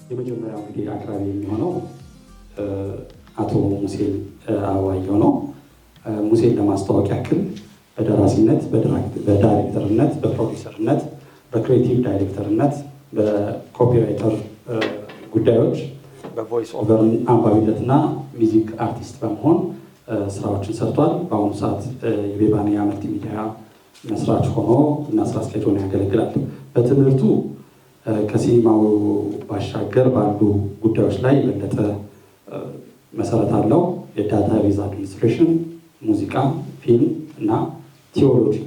የመጀመሪያው እንግዲህ አቅራቢ የሚሆነው አቶ ሙሴ አበባየሁ ነው። ሙሴን ለማስተዋወቅ ያክል በደራሲነት፣ በዳይሬክተርነት፣ በፕሮዲሰርነት፣ በክሬቲቭ ዳይሬክተርነት፣ በኮፒራይተር ጉዳዮች፣ በቮይስ ኦቨር አንባቢነትና ሚዚክ አርቲስት በመሆን ስራዎችን ሰርቷል። በአሁኑ ሰዓት የቤባንያ መልቲሚዲያ መስራች ሆኖ እና ስራ አስኪያጅ ሆኖ ያገለግላል። በትምህርቱ ከሲኒማው ባሻገር ባሉ ጉዳዮች ላይ የበለጠ መሰረት አለው። የዳታ ቤዝ አድሚኒስትሬሽን፣ ሙዚቃ፣ ፊልም እና ቲዎሎጂ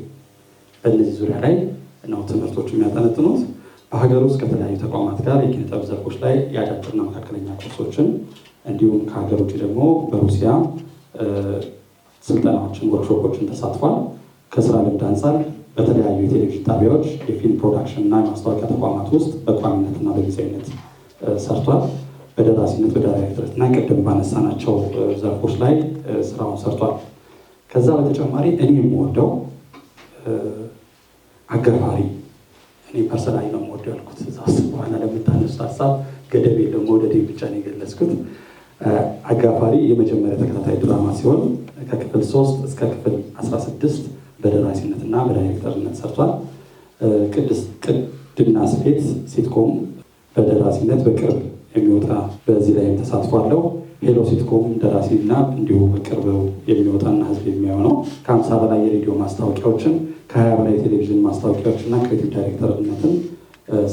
በእነዚህ ዙሪያ ላይ ነው ትምህርቶቹ የሚያጠነጥኑት። በሀገር ውስጥ ከተለያዩ ተቋማት ጋር የኪነጥበብ ዘርፎች ላይ የአጫጭርና መካከለኛ ኮርሶችን እንዲሁም ከሀገር ውጭ ደግሞ በሩሲያ ስልጠናዎችን፣ ወርክሾፖችን ተሳትፏል። ከስራ ልምድ አንጻር በተለያዩ የቴሌቪዥን ጣቢያዎች የፊልም ፕሮዳክሽን እና የማስታወቂያ ተቋማት ውስጥ በቋሚነትና በጊዜያዊነት ሰርቷል። በደራሲነት፣ በዳይሬክተርነትና ቅድም ባነሳናቸው ዘርፎች ላይ ስራውን ሰርቷል። ከዛ በተጨማሪ እኔ የምወደው አጋፋሪ፣ እኔ ፐርሰናሊ ነው የምወደው ያልኩት እዛ ውስጥ በኋላ ለምታነሱት ሀሳብ ገደብ የለም መውደዴ ብቻ ነው የገለጽኩት። አጋፋሪ የመጀመሪያ ተከታታይ ድራማ ሲሆን ከክፍል 3 እስከ ክፍል 16 በደራሲነትና በዳይሬክተርነት ሰርቷል። ቅድና ስፌት ሲትኮም በደራሲነት በቅርብ የሚወጣ በዚህ ላይ ተሳትፎ አለው። ሄሎ ሲትኮም ደራሲና እንዲሁ በቅርብ የሚወጣና ህዝብ የሚያየው ነው። ከ50 በላይ የሬዲዮ ማስታወቂያዎችን፣ ከ20 በላይ የቴሌቪዥን ማስታወቂያዎችና ክሬቲቭ ዳይሬክተርነትን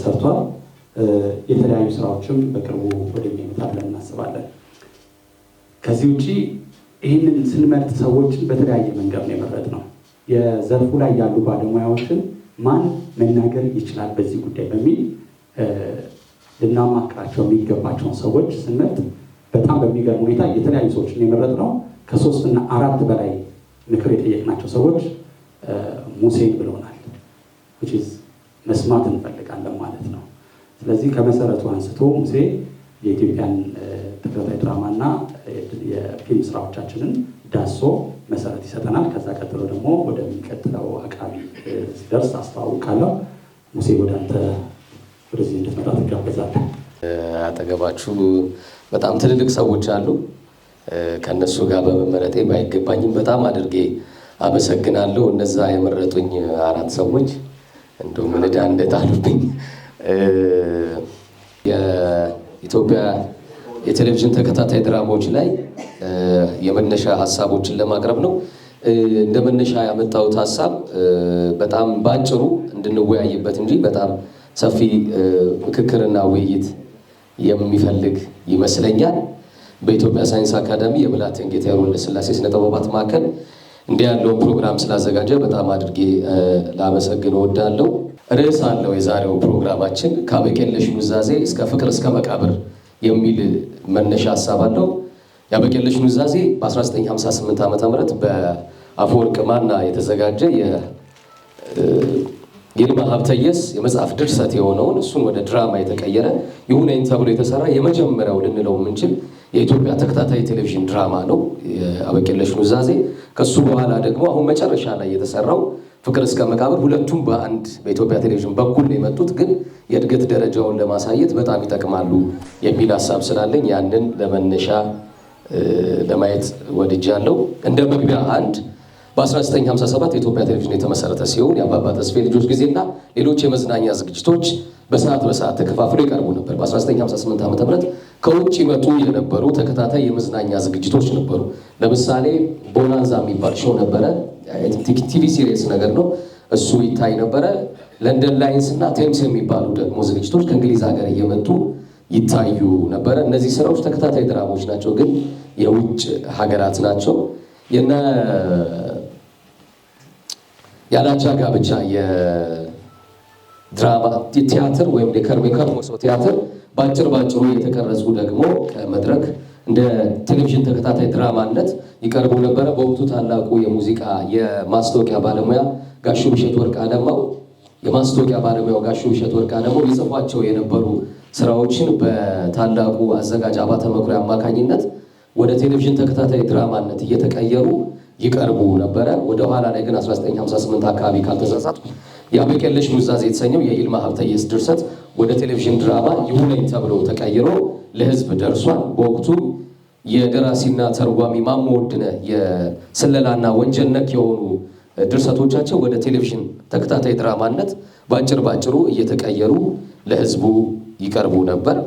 ሰርቷል። የተለያዩ ስራዎችም በቅርቡ ወደሚመጣ ብለን እናስባለን። ከዚህ ውጭ ይህንን ስንመርጥ ሰዎችን በተለያየ መንገድ ነው የመረጥነው። የዘርፉ ላይ ያሉ ባለሙያዎችን ማን መናገር ይችላል በዚህ ጉዳይ በሚል ልናማክራቸው የሚገባቸውን ሰዎች ስንመርጥ በጣም በሚገርም ሁኔታ የተለያዩ ሰዎችን የመረጥነው። ከ3 እና 4 በላይ ምክር የጠየቅናቸው ሰዎች ሙሴን ብለውናል። መስማት እንፈልጋለን ማለት ነው። ስለዚህ ከመሰረቱ አንስቶ ሙሴ የኢትዮጵያን ተከታታይ ድራማና የፊልም ስራዎቻችንን ዳሶ መሰረት ይሰጠናል። ከዛ ቀጥሎ ደግሞ ወደሚቀጥለው አቅራቢ ሲደርስ አስተዋውቃለሁ። ሙሴ ወደ አንተ ወደዚህ እንድትመጣ ትጋበዛለህ። አጠገባችሁ በጣም ትልልቅ ሰዎች አሉ። ከነሱ ጋር በመመረጤ ባይገባኝም በጣም አድርጌ አመሰግናለሁ። እነዛ የመረጡኝ 4 ሰዎች እንደው ምንዳ እንደጣሉብኝ የኢትዮጵያ የቴሌቪዥን ተከታታይ ድራማዎች ላይ የመነሻ ሀሳቦችን ለማቅረብ ነው። እንደ መነሻ ያመጣሁት ሀሳብ በጣም ባጭሩ እንድንወያይበት እንጂ በጣም ሰፊ ምክክርና ውይይት የሚፈልግ ይመስለኛል። በኢትዮጵያ ሳይንስ አካዳሚ የብላቴን ጌታ ወልደስላሴ ስነ ጥበባት ማዕከል እንዲህ ያለውን ፕሮግራም ስላዘጋጀ በጣም አድርጌ ላመሰግን እወዳለሁ። ርዕስ አለው የዛሬው ፕሮግራማችን ከአበቄለሽ ኑዛዜ እስከ ፍቅር እስከ መቃብር የሚል መነሻ ሀሳብ አለው። የአበቄለሽ ኑዛዜ በ1958 ዓ.ም በአፈወርቅ ማና የተዘጋጀ የይልማ ሀብተየስ የመጽሐፍ ድርሰት የሆነውን እሱን ወደ ድራማ የተቀየረ ይሁነኝ ተብሎ የተሰራ የመጀመሪያው ልንለው የምንችል የኢትዮጵያ ተከታታይ ቴሌቪዥን ድራማ ነው የአበቄለሽ ኑዛዜ። ከሱ በኋላ ደግሞ አሁን መጨረሻ ላይ የተሰራው ፍቅር እስከ መቃብር፣ ሁለቱም በአንድ በኢትዮጵያ ቴሌቪዥን በኩል ነው የመጡት፣ ግን የእድገት ደረጃውን ለማሳየት በጣም ይጠቅማሉ የሚል ሀሳብ ስላለኝ ያንን ለመነሻ ለማየት ወድጃለሁ። እንደ መግቢያ አንድ በ1957 የኢትዮጵያ ቴሌቪዥን የተመሰረተ ሲሆን የአባባ ተስፋዬ ልጆች ጊዜና ሌሎች የመዝናኛ ዝግጅቶች በሰዓት ተከፋፍለው ይቀርቡ ነበር። በ1958 ዓ.ም ከውጭ ይመጡ የነበሩ ተከታታይ የመዝናኛ ዝግጅቶች ነበሩ። ለምሳሌ ቦናንዛ የሚባል ሾው ነበረ፣ ቲቪ ሲሪየስ ነገር ነው፣ እሱ ይታይ ነበረ። ለንደን ላይንስ እና ቴምስ የሚባሉ ደግሞ ዝግጅቶች ከእንግሊዝ ሀገር እየመጡ ይታዩ ነበረ። እነዚህ ስራዎች ተከታታይ ድራማዎች ናቸው፣ ግን የውጭ ሀገራት ናቸው። ያላቻ ጋብቻ የድራማ ቲያትር ወይም የከርሞ ሰው ቲያትር ባጭሩ የተቀረጹ ደግሞ ከመድረክ እንደ ቴሌቪዥን ተከታታይ ድራማነት ይቀርቡ ነበረ። በወቅቱ ታላቁ የሙዚቃ የማስታወቂያ ባለሙያ ጋሹ ብሸት ወርቅ አለማው ሊጽፏቸው የነበሩ ስራዎችን በታላቁ አዘጋጅ አባተ መኩሪያ አማካኝነት ወደ ቴሌቪዥን ተከታታይ ድራማነት እየተቀየሩ ይቀርቡ ነበረ። ወደ ኋላ ላይ ግን 1958 አካባቢ ካልተሳሳትኩ የአበቄለሽ ኑዛዜ የተሰኘው የይልማ ሀብተየስ ድርሰት ወደ ቴሌቪዥን ድራማ ይሁነኝ ተብሎ ተቀይሮ ለህዝብ ደርሷል። በወቅቱ የደራሲና ተርጓሚ ማሞ ውድነህ የስለላና ወንጀል ነክ የሆኑ ድርሰቶቻቸው ወደ ቴሌቪዥን ተከታታይ ድራማነት ባጭሩ እየተቀየሩ ለህዝቡ ይቀርቡ ነበር።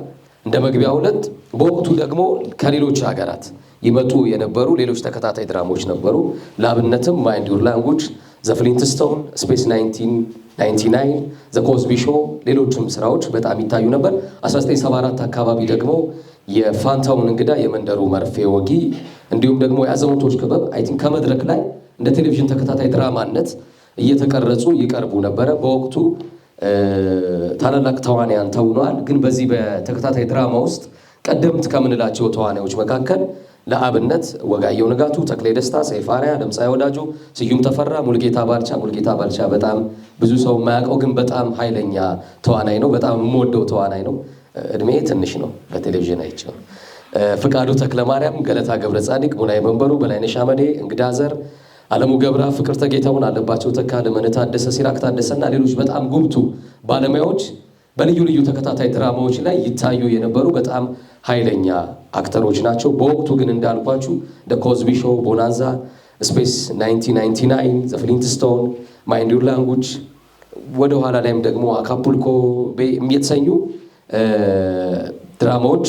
እንደ መግቢያ ሁለት በወቅቱ ደግሞ ከሌሎች ሀገራት ይመጡ የነበሩ ሌሎች ተከታታይ ድራማዎች ነበሩ። ለአብነትም ማይንድ ዩር ላንጉጅ፣ ዘ ፍሊንትስቶን፣ ስፔስ 1999፣ ዘ ኮዝቢ ሾው፣ ሌሎችም ስራዎች በጣም ይታዩ ነበር። 1974 አካባቢ ደግሞ የፋንታውን እንግዳ፣ የመንደሩ መርፌ ወጊ እንዲሁም ደግሞ የአዛውንቶች ክበብ አይ ቲንክ ከመድረክ ላይ እንደ ቴሌቪዥን ተከታታይ ድራማነት እየተቀረጹ ይቀርቡ ነበረ። በወቅቱ ታላላቅ ተዋናያን ተውነዋል። ግን በዚህ በተከታታይ ድራማ ውስጥ ቀደምት ከምንላቸው ተዋናዮች መካከል ለአብነት ወጋየሁ ንጋቱ፣ ተክሌ ደስታ፣ ሰይፈ አርአያ፣ ድምፃዊ ወዳጆ፣ ስዩም ተፈራ፣ ሙልጌታ ባልቻ በጣም ብዙ ሰው የማያውቀው ግን በጣም ኃይለኛ ተዋናይ ነው። በጣም የምወደው ተዋናይ ነው። እድሜ ትንሽ ነው፣ በቴሌቪዥን አይቼው። ፍቃዱ ተክለማርያም፣ ገለታ ገብረ ጻዲቅ፣ ሙላይ መንበሩ፣ በላይነሽ አመዴ፣ እንግዳ ዘር፣ አለሙ ገብራ፣ ፍቅርተ ጌታውን፣ አለባቸው ተካ፣ ለመነ ታደሰ፣ ሲራክ ታደሰና ሌሎች በጣም ጉምቱ ባለሙያዎች በልዩ ልዩ ተከታታይ ድራማዎች ላይ ይታዩ የነበሩ በጣም ኃይለኛ አክተሮች ናቸው። በወቅቱ ግን እንዳልኳችሁ ደ ኮዝቢ ሾው፣ ቦናንዛ፣ ስፔስ 1999፣ ዘ ፍሊንትስቶን፣ ማይንድ ዩር ላንጉጅ ወደ ኋላ ላይም ደግሞ አካፑልኮ ቤይ የተሰኙ ድራማዎች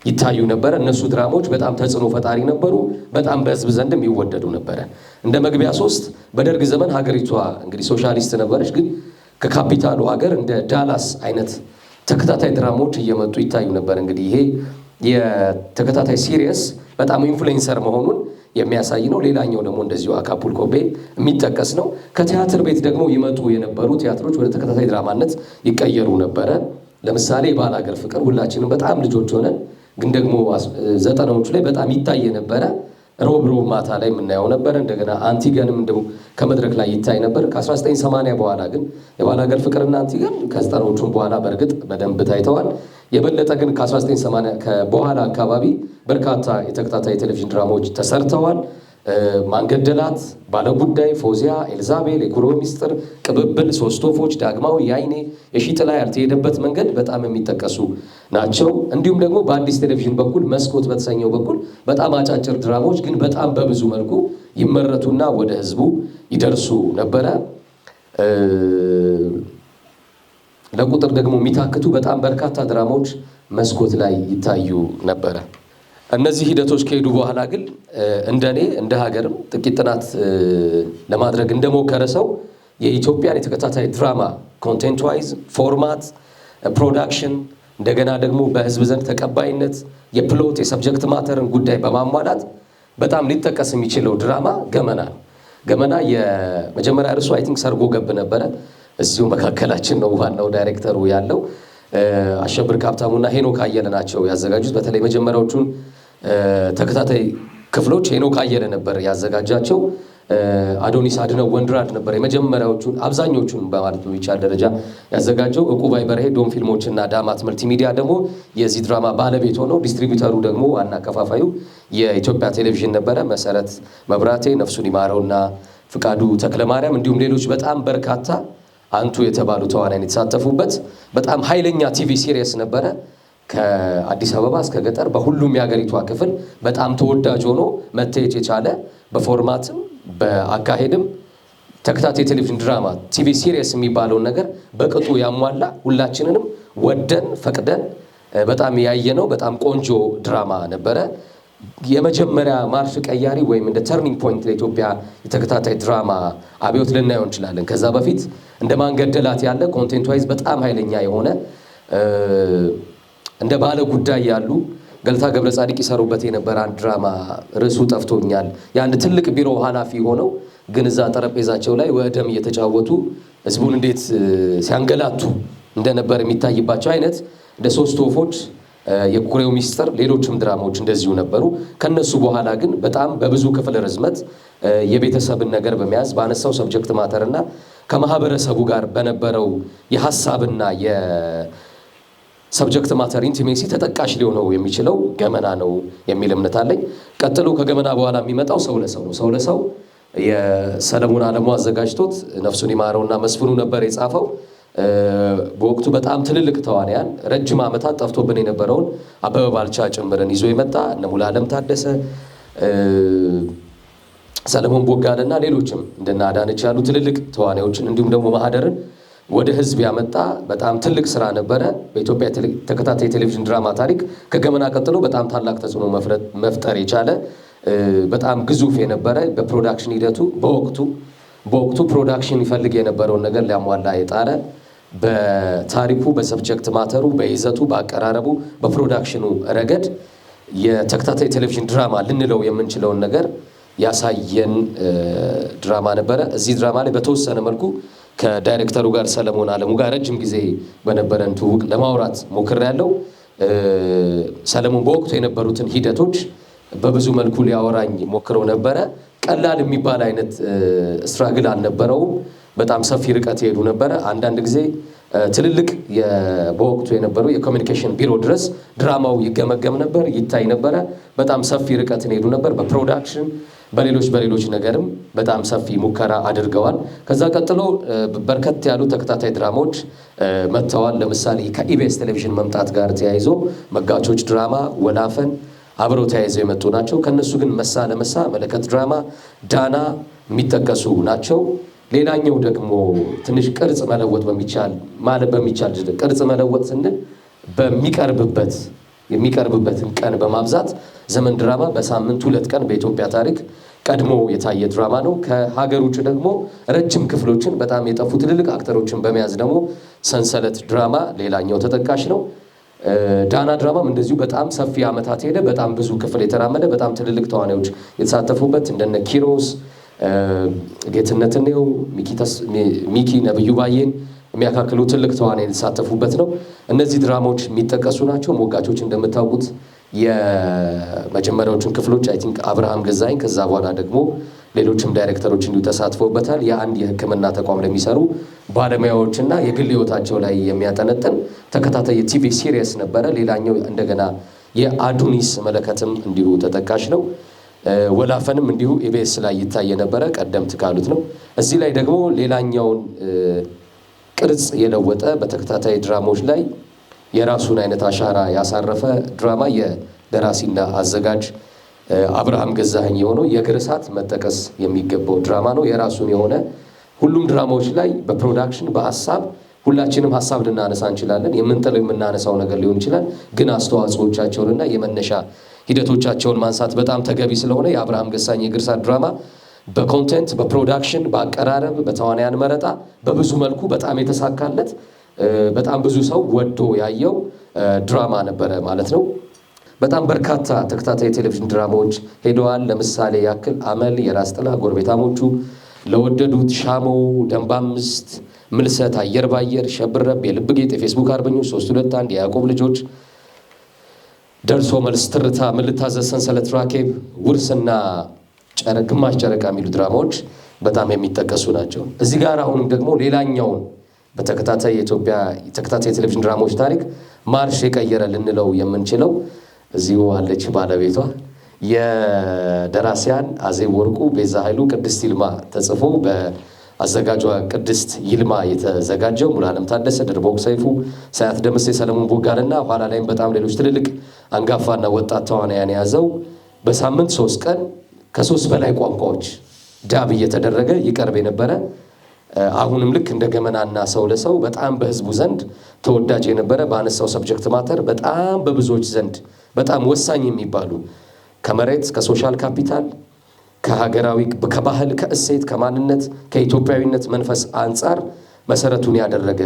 ይታዩ ነበረ። እነሱ ድራማዎች በጣም ተጽዕኖ ፈጣሪ ነበሩ። በጣም በህዝብ ዘንድም ይወደዱ ነበረ። እንደ መግቢያ 3 በደርግ ዘመን ሀገሪቷ እንግዲህ ሶሻሊስት ነበረች። ግን ከካፒታሉ ሀገር እንደ ዳላስ አይነት ተከታታይ ድራማዎች እየመጡ ይታዩ ነበር። እንግዲህ ይሄ የተከታታይ ሲሪየስ በጣም ኢንፍሉዌንሰር መሆኑን የሚያሳይ ነው። ሌላኛው ደግሞ እንደዚሁ አካፑልኮ ቤይ የሚጠቀስ ነው። ከቲያትር ቤት ደግሞ ይመጡ የነበሩ ቲያትሮች ወደ ተከታታይ ድራማነት ይቀየሩ ነበረ። ለምሳሌ የባላገር ፍቅር ሁላችንም በጣም ልጆች ሆነን ግን ደግሞ 90ዎቹ ላይ በጣም ይታይ ነበረ። ሮብ ማታ ላይ የምናየው ነበረ። እንደገና አንቲገንም እንደው ከመድረክ ላይ ይታይ ነበር። ከ1980 በኋላ ግን የባላገር ፍቅርና አንቲገን ከ90ዎቹም በኋላ በእርግጥ በደንብ ታይተዋል። የበለጠ ግን ከ1980 በኋላ አካባቢ በርካታ የተከታታይ ቴሌቪዥን ድራማዎች ተሰርተዋል። ማንገደላት፣ ባለጉዳይ፣ ፎዚያ፣ ኤልዛቤል፣ የኩሮ ሚስጥር፣ ቅብብል፣ ሶስት ወፎች፣ ዳግማዊ፣ ያይኔ፣ የሺጥላ፣ ያልተሄደበት መንገድ በጣም የሚጠቀሱ ናቸው። እንዲሁም ደግሞ በአዲስ ቴሌቪዥን በኩል መስኮት በተሰኘው በኩል በጣም አጫጭር ድራማዎች ግን በጣም በብዙ መልኩ ይመረቱና ወደ ህዝቡ ይደርሱ ነበረ። ለቁጥር ደግሞ የሚታክቱ በጣም በርካታ ድራማዎች መስኮት ላይ ይታዩ ነበረ። እነዚህ ሂደቶች ከሄዱ በኋላ ግን እንደኔ እንደ ሀገርም ጥቂት ጥናት ለማድረግ እንደሞከረ ሰው የኢትዮጵያን የተከታታይ ድራማ ኮንቴንት ዋይዝ፣ ፎርማት፣ ፕሮዳክሽን እንደገና ደግሞ በህዝብ ዘንድ ተቀባይነት የፕሎት የሰብጀክት ማተርን ጉዳይ በማሟላት በጣም ሊጠቀስ የሚችለው ድራማ ገመና ነው። ገመና የመጀመሪያ እርሱ አይ ቲንክ ሰርጎ ገብ ነበረ። እዚሁ መካከላችን ነው ዋናው ዳይሬክተሩ ያለው። አሸብር ካብታሙና ሄኖክ አየለ ናቸው ያዘጋጁት። በተለይ መጀመሪያዎቹን ተከታታይ ክፍሎች ሄኖክ አየለ ነበር ያዘጋጃቸው። አዶኒስ አድነው ወንድራድ ነበር የመጀመሪያዎቹን አብዛኞቹን በማለት በሚቻል ደረጃ ያዘጋጀው። ዕቁባይ በርሄ ዶም ፊልሞችና ዳማት መልቲሚዲያ ደግሞ የዚህ ድራማ ባለቤት ሆነው፣ ዲስትሪቢዩተሩ ደግሞ ዋና ከፋፋዩ የኢትዮጵያ ቴሌቪዥን ነበረ። መሰረት መብራቴ፣ ነፍሱን ይማረውና ፍቃዱ ተክለማርያም እንዲሁም ሌሎች በጣም በርካታ አንቱ የተባሉ ተዋናያን የተሳተፉበት በጣም ኃይለኛ ቲቪ ሲሪየስ ነበረ። ከአዲስ አበባ እስከ ገጠር በሁሉም የሀገሪቷ ክፍል በጣም ተወዳጅ ሆኖ መታየት የቻለ በፎርማትም በአካሄድም ተከታታይ ቴሌቪዥን ድራማ ቲቪ ሲሪየስ የሚባለውን ነገር በቅጡ ያሟላ ሁላችንንም ወደን ፈቅደን በጣም ያየነው በጣም ቆንጆ ድራማ ነበረ። የመጀመሪያ ማርሽ ቀያሪ ወይም እንደ ተርኒንግ ፖይንት ለኢትዮጵያ የተከታታይ ድራማ አብዮት ልናየው እንችላለን። ከዛ በፊት እንደ ማንገደላት ያለ ኮንቴንት ዋይዝ በጣም ኃይለኛ የሆነ እንደ ባለ ጉዳይ ያሉ ገልታ ገብረ ጻዲቅ ይሰሩበት የነበረ አንድ ድራማ ርዕሱ ጠፍቶኛል። የአንድ ትልቅ ቢሮ ኃላፊ ሆነው ግን እዛ ጠረጴዛቸው ላይ ወደም እየተጫወቱ ህዝቡን እንዴት ሲያንገላቱ እንደነበር የሚታይባቸው አይነት እንደ ሶስት ወፎች፣ የኩሬው ሚስጥር፣ ሌሎችም ድራማዎች እንደዚሁ ነበሩ። ከነሱ በኋላ ግን በጣም በብዙ ክፍል ርዝመት የቤተሰብን ነገር በመያዝ ባነሳው ሰብጀክት ማተርና ከማህበረሰቡ ጋር በነበረው የሐሳብና ሰብጀክት ማተር ኢንቲሜሲ ተጠቃሽ ሊሆነው የሚችለው ገመና ነው የሚል እምነት አለኝ። ቀጥሎ ከገመና በኋላ የሚመጣው ሰው ለሰው ነው። ሰው ለሰው የሰለሞን አለሙ አዘጋጅቶት ነፍሱን ይማረውና መስፍኑ ነበር የጻፈው። በወቅቱ በጣም ትልልቅ ተዋንያን ረጅም ዓመታት ጠፍቶብን የነበረውን አበበ ባልቻ ጭምርን ይዞ የመጣ እነ ሙሉዓለም ታደሰ፣ ሰለሞን ቦጋለና ሌሎችም እንደና አዳነች ያሉ ትልልቅ ተዋናዮችን እንዲሁም ደግሞ ማህደርን ወደ ህዝብ ያመጣ በጣም ትልቅ ስራ ነበረ። በኢትዮጵያ ተከታታይ ቴሌቪዥን ድራማ ታሪክ ከገመና ቀጥሎ በጣም ታላቅ ተጽዕኖ መፍጠር የቻለ በጣም ግዙፍ የነበረ በፕሮዳክሽን ሂደቱ በወቅቱ ፕሮዳክሽን ይፈልግ የነበረውን ነገር ሊያሟላ የጣረ በታሪኩ፣ በሰብጀክት ማተሩ፣ በይዘቱ፣ በአቀራረቡ፣ በፕሮዳክሽኑ ረገድ የተከታታይ ቴሌቪዥን ድራማ ልንለው የምንችለውን ነገር ያሳየን ድራማ ነበረ። እዚህ ድራማ ላይ በተወሰነ መልኩ ከዳይሬክተሩ ጋር ሰለሞን አለሙ ጋር ረጅም ጊዜ በነበረን ትውውቅ ለማውራት ሞክሬያለሁ። ሰለሞን በወቅቱ የነበሩትን ሂደቶች በብዙ መልኩ ሊያወራኝ ሞክረው ነበረ። ቀላል የሚባል አይነት ስትራግል አልነበረውም። በጣም ሰፊ ርቀት ይሄዱ ነበረ። አንዳንድ ጊዜ ትልልቅ በወቅቱ የነበረው የኮሚኒኬሽን ቢሮ ድረስ ድራማው ይገመገም ነበር፣ ይታይ ነበረ። በጣም ሰፊ ርቀትን ሄዱ ነበር። በፕሮዳክሽን በሌሎች ነገርም በጣም ሰፊ ሙከራ አድርገዋል። ከዛ ቀጥሎ በርከት ያሉ ተከታታይ ድራማዎች መጥተዋል። ለምሳሌ ከኢቢኤስ ቴሌቪዥን መምጣት ጋር ተያይዞ መጋቾች ድራማ፣ ወላፈን አብረው ተያይዘው የመጡ ናቸው። ከነሱ ግን መሳ ለመሳ፣ መለከት ድራማ፣ ዳና የሚጠቀሱ ናቸው። ሌላኛው ደግሞ ትንሽ ቅርጽ መለወጥ በሚቻል ቅርጽ መለወጥ ስንል የሚቀርብበትን ቀን በማብዛት ዘመን ድራማ በሳምንት 2 ቀን በኢትዮጵያ ታሪክ ቀድሞ የታየ ድራማ ነው። ከሀገር ውጭ ደግሞ ረጅም ክፍሎችን በጣም የጠፉ ትልልቅ አክተሮችን በመያዝ ደግሞ ሰንሰለት ድራማ ሌላኛው ተጠቃሽ ነው። ዳና ድራማም እንደዚሁ በጣም ሰፊ ዓመታት ሄደ። በጣም ብዙ ክፍል የተራመደ በጣም ትልልቅ ተዋናዮች የተሳተፉበት እንደነ ኪሮስ፣ ጌትነት ነው፣ ሚኪ ነብዩ ባዬን የሚያካክሉ ትልቅ ተዋናዮች የተሳተፉበት ነው። እነዚህ ድራማዎች የሚጠቀሱ ናቸው። ሞጋቾች እንደምታውቁት የመጀመሪያዎቹን ክፍሎች አይ ቲንክ አብርሃም ገዛኸኝ፣ ከዛ በኋላ ደግሞ ሌሎችም ዳይሬክተሮች እንዲሁ ተሳትፎበታል። የአንድ የሕክምና ተቋም ለሚሰሩ ባለሙያዎችና የግል ህይወታቸው ላይ የሚያጠነጥን ተከታታይ የቲቪ ሲሪየስ ነበረ። ሌላኛው እንደገና የአዱኒስ መለከትም እንዲሁ ተጠቃሽ ነው። ወላፈንም እንዲሁ ኢቢኤስ ላይ ይታይ የነበረ ቀደምት ካሉት ነው። እዚህ ላይ ደግሞ ሌላኛውን ቅርጽ የለወጠ በተከታታይ ድራማዎች ላይ የራሱን አይነት አሻራ ያሳረፈ ድራማ የደራሲና አዘጋጅ አብርሃም ገዛኸኝ የሆነው የእግር እሳት መጠቀስ የሚገባው ድራማ ነው። የራሱን የሆነ ሁሉም ድራማዎች ላይ በፕሮዳክሽን በሀሳብ ሁላችንም ሀሳብ ልናነሳ እንችላለን። የምንጥለው የምናነሳው ነገር ሊሆን ይችላል። ግን አስተዋጽኦቻቸውንና የመነሻ ሂደቶቻቸውን ማንሳት በጣም ተገቢ ስለሆነ የአብርሃም ገዛኸኝ የእግር እሳት ድራማ በኮንቴንት፣ በፕሮዳክሽን፣ በአቀራረብ፣ በተዋንያን መረጣ በብዙ መልኩ በጣም የተሳካለት በጣም ብዙ ሰው ወዶ ያየው ድራማ ነበረ ማለት ነው። በጣም በርካታ ተከታታይ ቴሌቪዥን ድራማዎች ሄደዋል። ለምሳሌ ያክል አመል፣ የራስ ጥላ፣ ጎረቤታሞቹ፣ ለወደዱት፣ ሻሞ፣ ደንባ 5፣ ምልሰት፣ አየር ባየር፣ ሸብረብ፣ የልብ ጌጥ፣ የፌስቡክ አርበኞች፣ 321፣ የያዕቆብ ልጆች፣ ደርሶ መልስ፣ ትርታ፣ ምን ልታዘዝ፣ ሰንሰለት፣ ራኬብ፣ ውርስና ግማሽ ጨረቃ የሚሉ ድራማዎች በጣም የሚጠቀሱ ናቸው። እዚህ ጋር አሁንም ደግሞ ሌላኛውን በተከታታይ የኢትዮጵያ ተከታታይ የቴሌቪዥን ድራማዎች ታሪክ ማርሽ የቀየረ ልንለው የምንችለው እዚሁ አለች ባለቤቷ የደራሲያን አዜብ ወርቁ፣ ቤዛ ኃይሉ፣ ቅድስት ይልማ ተጽፎ በአዘጋጇ ቅድስት ይልማ የተዘጋጀው ሙሉዓለም ታደሰ፣ ድርቦክ ሰይፉ፣ ሳያት ደምሴ፣ ሰለሞን ቦጋለና ኋላ ላይም በጣም ሌሎች ትልልቅ አንጋፋና ወጣት ተዋናያን የያዘው በሳምንት 3 ቀን ከ3 በላይ ቋንቋዎች ዳብ እየተደረገ ይቀርብ የነበረ አሁንም ልክ እንደ ገመናና ሰው ለሰው በጣም በህዝቡ ዘንድ ተወዳጅ የነበረ በአነሳው ሰብጀክት ማተር በጣም በብዙዎች ዘንድ በጣም ወሳኝ የሚባሉ ከመሬት ከሶሻል ካፒታል ከሀገራዊ ከባህል ከእሴት ከማንነት ከኢትዮጵያዊነት መንፈስ አንጻር መሰረቱን ያደረገ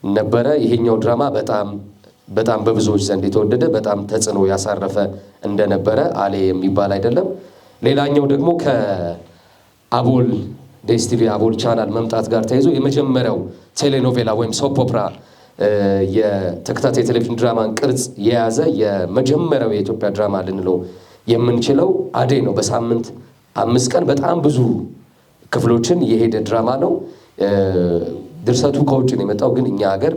ነበረ። ይሄኛው ድራማ በጣም በብዙዎች ዘንድ የተወደደ በጣም ተጽዕኖ ያሳረፈ እንደነበረ አሌ የሚባል አይደለም። ሌላኛው ደግሞ ከአቦል ዴስቲቪ አቦል ቻናል መምጣት ጋር ተይዞ የመጀመሪያው ቴሌኖቬላ ወይም ሶፕ ኦፕራ የተከታታይ ቴሌቪዥን ድራማን ቅርጽ የያዘ የመጀመሪያው የኢትዮጵያ ድራማ ልንለው የምንችለው አደይ ነው። በሳምንት 5 ቀን በጣም ብዙ ክፍሎችን የሄደ ድራማ ነው። ድርሰቱ ከውጭ ነው የመጣው፣ ግን እኛ ሀገር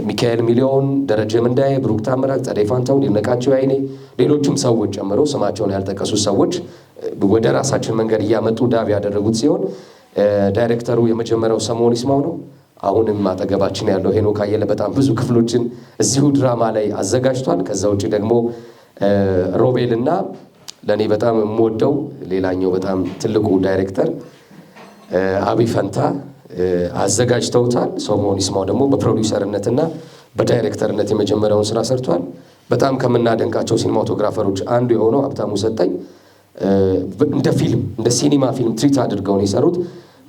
ሚካኤል ሚሊዮን፣ ደረጀ ምንዳዬ፣ ብሩክ ታምራት፣ ጸደይ ፋንታሁን፣ ይድነቃቸው አይኔ፣ ሌሎችም ሰዎች ጨምሮ ስማቸውን ያልጠቀሱት ሰዎች ወደ ራሳችን መንገድ እያመጡ ዳብ ያደረጉት ሲሆን ዳይሬክተሩ የመጀመሪያው ሰሞን ይስማው ነው። አሁንም አጠገባችን ያለው ሄኖክ አየለ በጣም ብዙ ክፍሎችን እዚሁ ድራማ ላይ አዘጋጅቷል። ከዛ ውጭ ደግሞ ሮቤል እና ለእኔ በጣም የምወደው ሌላኛው በጣም ትልቁ ዳይሬክተር አቢ ፈንታ አዘጋጅተውታል። ሰሞን ይስማው ደግሞ በፕሮዲውሰርነትና በዳይሬክተርነት የመጀመሪያውን ስራ ሰርቷል። በጣም ከምናደንቃቸው ሲኒማቶግራፈሮች አንዱ የሆነው ሀብታሙ ሰጠኝ እንደ ፊልም እንደ ሲኒማ ፊልም ትሪት አድርገው ነው የሰሩት።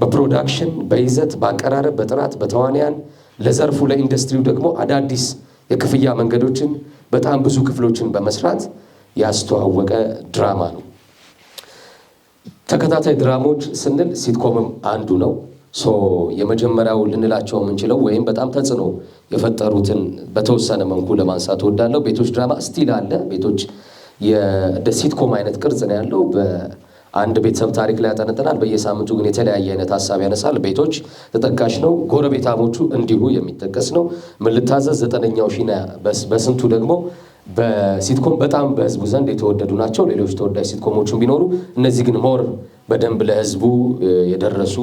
በፕሮዳክሽን፣ በይዘት፣ በአቀራረብ፣ በጥራት፣ በተዋንያን ለዘርፉ ለኢንዱስትሪው ደግሞ አዳዲስ የክፍያ መንገዶችን በጣም ብዙ ክፍሎችን በመስራት ያስተዋወቀ ድራማ ነው። ተከታታይ ድራማዎች ስንል ሲትኮምም አንዱ ነው። የመጀመሪያው ልንላቸው የምንችለው ወይም በጣም ተጽዕኖ የፈጠሩትን በተወሰነ መልኩ ለማንሳት እወዳለሁ። ቤቶች ድራማ ስቲል አለ። ቤቶች የደ ሲትኮም አይነት ቅርጽ ነው ያለው። በአንድ ቤተሰብ ታሪክ ላይ ያጠነጥናል። በየሳምንቱ ግን የተለያየ አይነት ሀሳብ ያነሳል። ቤቶች ተጠቃሽ ነው። ጎረቤታሞቹ እንዲሁ የሚጠቀስ ነው። ምን ልታዘዝ፣ 9ኛው ሺና በስንቱ ደግሞ በሲትኮም በጣም በህዝቡ ዘንድ የተወደዱ ናቸው። ሌሎች ተወዳጅ ሲትኮሞችን ቢኖሩ እነዚህ ግን ሞር በደንብ ለህዝቡ የደረሱ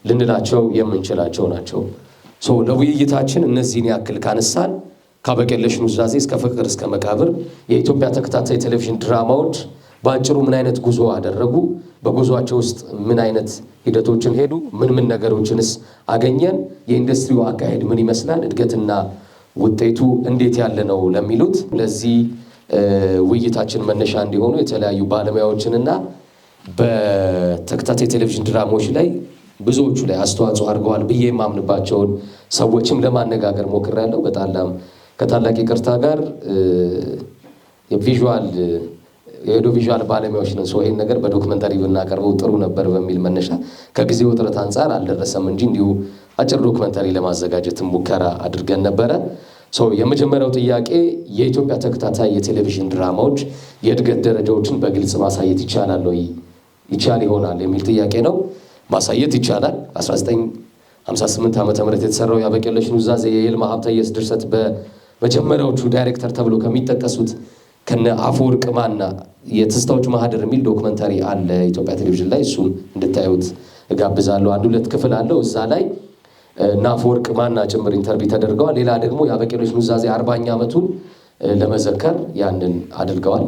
ልንላቸው የምንችላቸው ናቸው። ለውይይታችን እነዚህን ያክል ካነሳን ከአበቄለሽ ኑዛዜ እስከ ፍቅር እስከ መቃብር የኢትዮጵያ ተከታታይ ቴሌቪዥን ድራማዎች በአጭሩ ምን አይነት ጉዞ አደረጉ፣ በጉዞአቸው ውስጥ ምን አይነት ሂደቶችን ሄዱ፣ ምን ነገሮችንስ አገኘን፣ የኢንዱስትሪው አካሄድ ምን ይመስላል፣ እድገትና ውጤቱ እንዴት ያለ ነው ለሚሉት ለዚህ ውይይታችን መነሻ እንዲሆኑ የተለያዩ ባለሙያዎችንና በተከታታይ ቴሌቪዥን ድራማዎች ላይ ብዙዎቹ ላይ አስተዋጽኦ አድርገዋል ብዬ የማምንባቸውን ሰዎችም ለማነጋገር ሞክሬያለሁ። በጣም ከታላቅ ይቅርታ ጋር የኦዲዮ ቪዥዋል ባለሙያዎች ነን። ይህን ነገር በዶክመንታሪ ብናቀርበው ጥሩ ነበር በሚል መነሻ ከጊዜ ውጥረት አንጻር አልደረሰም እንጂ እንዲሁ አጭር ዶክመንታሪ ለማዘጋጀት ሙከራ አድርገን ነበረ። የመጀመሪያው ጥያቄ የኢትዮጵያ ተከታታይ የቴሌቪዥን ድራማዎች የእድገት ደረጃዎችን በግልጽ ማሳየት ይቻላል ወይ? ይቻል ይሆናል የሚል ጥያቄ ነው። ማሳየት ይቻላል። 1958 ዓ.ም የተሰራው የአበቄለሽ ኑዛዜ የይልማ ሀብተየስ ድርሰት በመጀመሪያዎቹ ዳይሬክተር ተብሎ ከሚጠቀሱት ከነ አፈወርቅ ማና የትዝታዎች ማህደር የሚል ዶክመንታሪ አለ ኢትዮጵያ ቴሌቪዥን ላይ። እሱን እንድታዩት እጋብዛለሁ። 1-2 ክፍል አለው። እዛ ላይ እና አፈወርቅ ማና ጭምር ኢንተርቪው ተደርገዋል። ሌላ ደግሞ የአበቄለሽ ኑዛዜ 40ኛ ዓመቱን ለመዘከር ያንን አድርገዋል።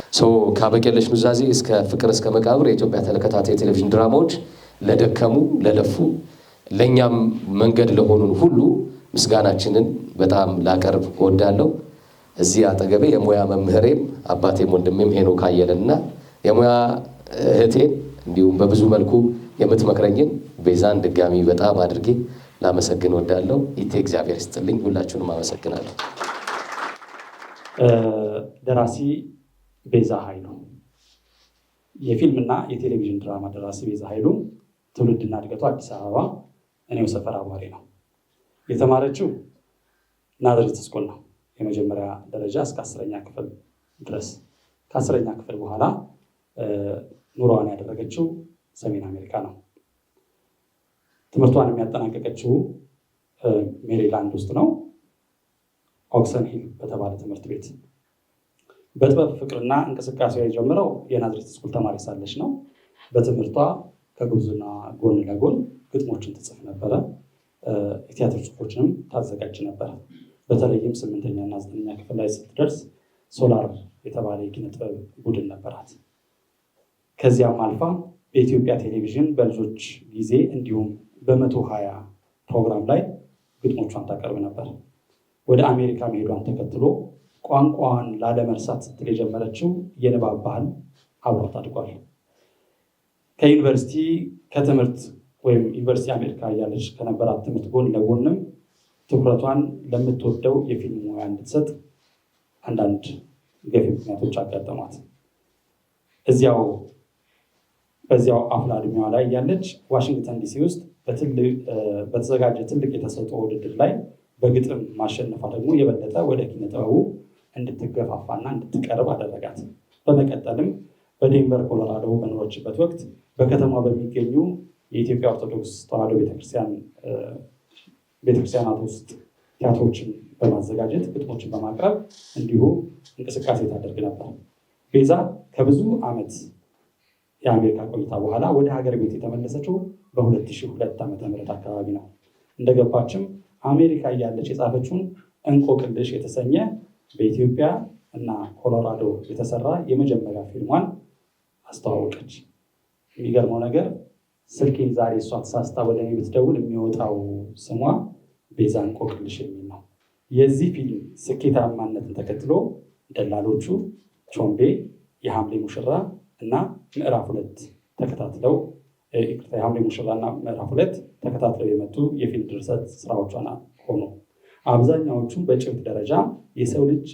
ከአበቄለሽ ኑዛዜ እስከ ፍቅር እስከ መቃብር የኢትዮጵያ ተከታታይ ቴሌቪዥን ድራማዎች ለደከሙ፣ ለለፉ፣ ለእኛም መንገድ ለሆኑን ሁሉ ምስጋናችንን በጣም ላቀርብ እወዳለሁ። እዚህ አጠገቤ የሙያ መምህሬም አባቴም ወንድሜም ሄኖክ አየለና የሙያ እህቴን እንዲሁም በብዙ መልኩ የምትመክረኝን ቤዛን ድጋሚ በጣም አድርጌ ላመሰግን እወዳለሁ። ይቴ እግዚአብሔር ይስጥልኝ። ሁላችሁንም አመሰግናለሁ። ደራሲ ቤዛ ኃይሉ፣ የፊልምና የቴሌቪዥን ድራማ ደራሲ ቤዛ ኃይሉ ትውልድና እድገቱ አዲስ አበባ እኔው ሰፈር አዋሪ ነው። የተማረችው ናዝሬት ስኩል ነው። የመጀመሪያ ደረጃ እስከ 10ኛ ክፍል ድረስ። ከ10ኛ ክፍል በኋላ ኑሮዋን ያደረገችው ሰሜን አሜሪካ ነው። ትምህርቷን የሚያጠናቀቀችው ሜሪላንድ ውስጥ ነው፣ ኦክሰን ሂል በተባለ ትምህርት ቤት። በጥበብ ፍቅርና እንቅስቃሴ የጀመረው የናዝሬት ስኩል ተማሪ ሳለች ነው። በትምህርቷ ከጉብዝና ጎን ለጎን ግጥሞችን ትጽፍ ነበረ። የቲያትር ጽሑፎችንም ታዘጋጅ ነበረ። በተለይም 8ኛ እና 9ኛ ክፍል ላይ ስትደርስ ሶላር የተባለ የኪነ ጥበብ ቡድን ነበራት። ከዚያም አልፋ በኢትዮጵያ ቴሌቪዥን በልጆች ጊዜ እንዲሁም በ120 ፕሮግራም ላይ ግጥሞቿን ታቀርብ ነበር። ወደ አሜሪካ መሄዷን ተከትሎ ቋንቋዋን ላለመርሳት ስትል የጀመረችው የንባብ ባህል አብሯት አድጓል። ከዩኒቨርሲቲ ከትምህርት ወይም ዩኒቨርሲቲ አሜሪካ እያለች ከነበራት ትምህርት ጎን ለጎንም ትኩረቷን ለምትወደው የፊልም ሙያ እንድትሰጥ አንዳንድ ገፊ ምክንያቶች አጋጠሟት። በዚያው አፍላ እድሜዋ ላይ እያለች ዋሽንግተን ዲሲ ውስጥ በተዘጋጀ ትልቅ የተሰጥኦ ውድድር ላይ በግጥም ማሸነፏ ደግሞ የበለጠ ወደ ኪነ ጥበቡ እንድትገፋፋና እንድትቀርብ አደረጋት። በመቀጠልም በዴንቨር ኮሎራዶ በኖረችበት ወቅት በከተማ በሚገኙ የኢትዮጵያ ኦርቶዶክስ ተዋሕዶ ቤተክርስቲያናት ውስጥ ቲያትሮችን በማዘጋጀት ግጥሞችን በማቅረብ እንዲሁ እንቅስቃሴ ታደርግ ነበር። ቤዛ ከብዙ ዓመት የአሜሪካ ቆይታ በኋላ ወደ ሀገር ቤት የተመለሰችው በ2002 ዓ.ም አካባቢ ነው። እንደገባችም አሜሪካ እያለች የጻፈችውን እንቆቅልሽ የተሰኘ በኢትዮጵያ እና ኮሎራዶ የተሰራ የመጀመሪያ ፊልሟን አስተዋወቀች። የሚገርመው ነገር ስልኬን ዛሬ እሷ ተሳስታ ወደ እኔ ብትደውል የሚወጣው ስሟ ቤዛ እንቆቅልሽ የሚል ነው። የዚህ ፊልም ስኬታማነትን ተከትሎ ደላሎቹ፣ ቾምቤ፣ የሐምሌ ሙሽራ እና ምዕራፍ 2 ተከታትለው የሐምሌ ሙሽራ እና ምዕራፍ 2 ተከታትለው የመጡ የፊልም ድርሰት ስራዎቿን ሆኑ። አብዛኛዎቹ በጭብጥ ደረጃ የሰው ልጅ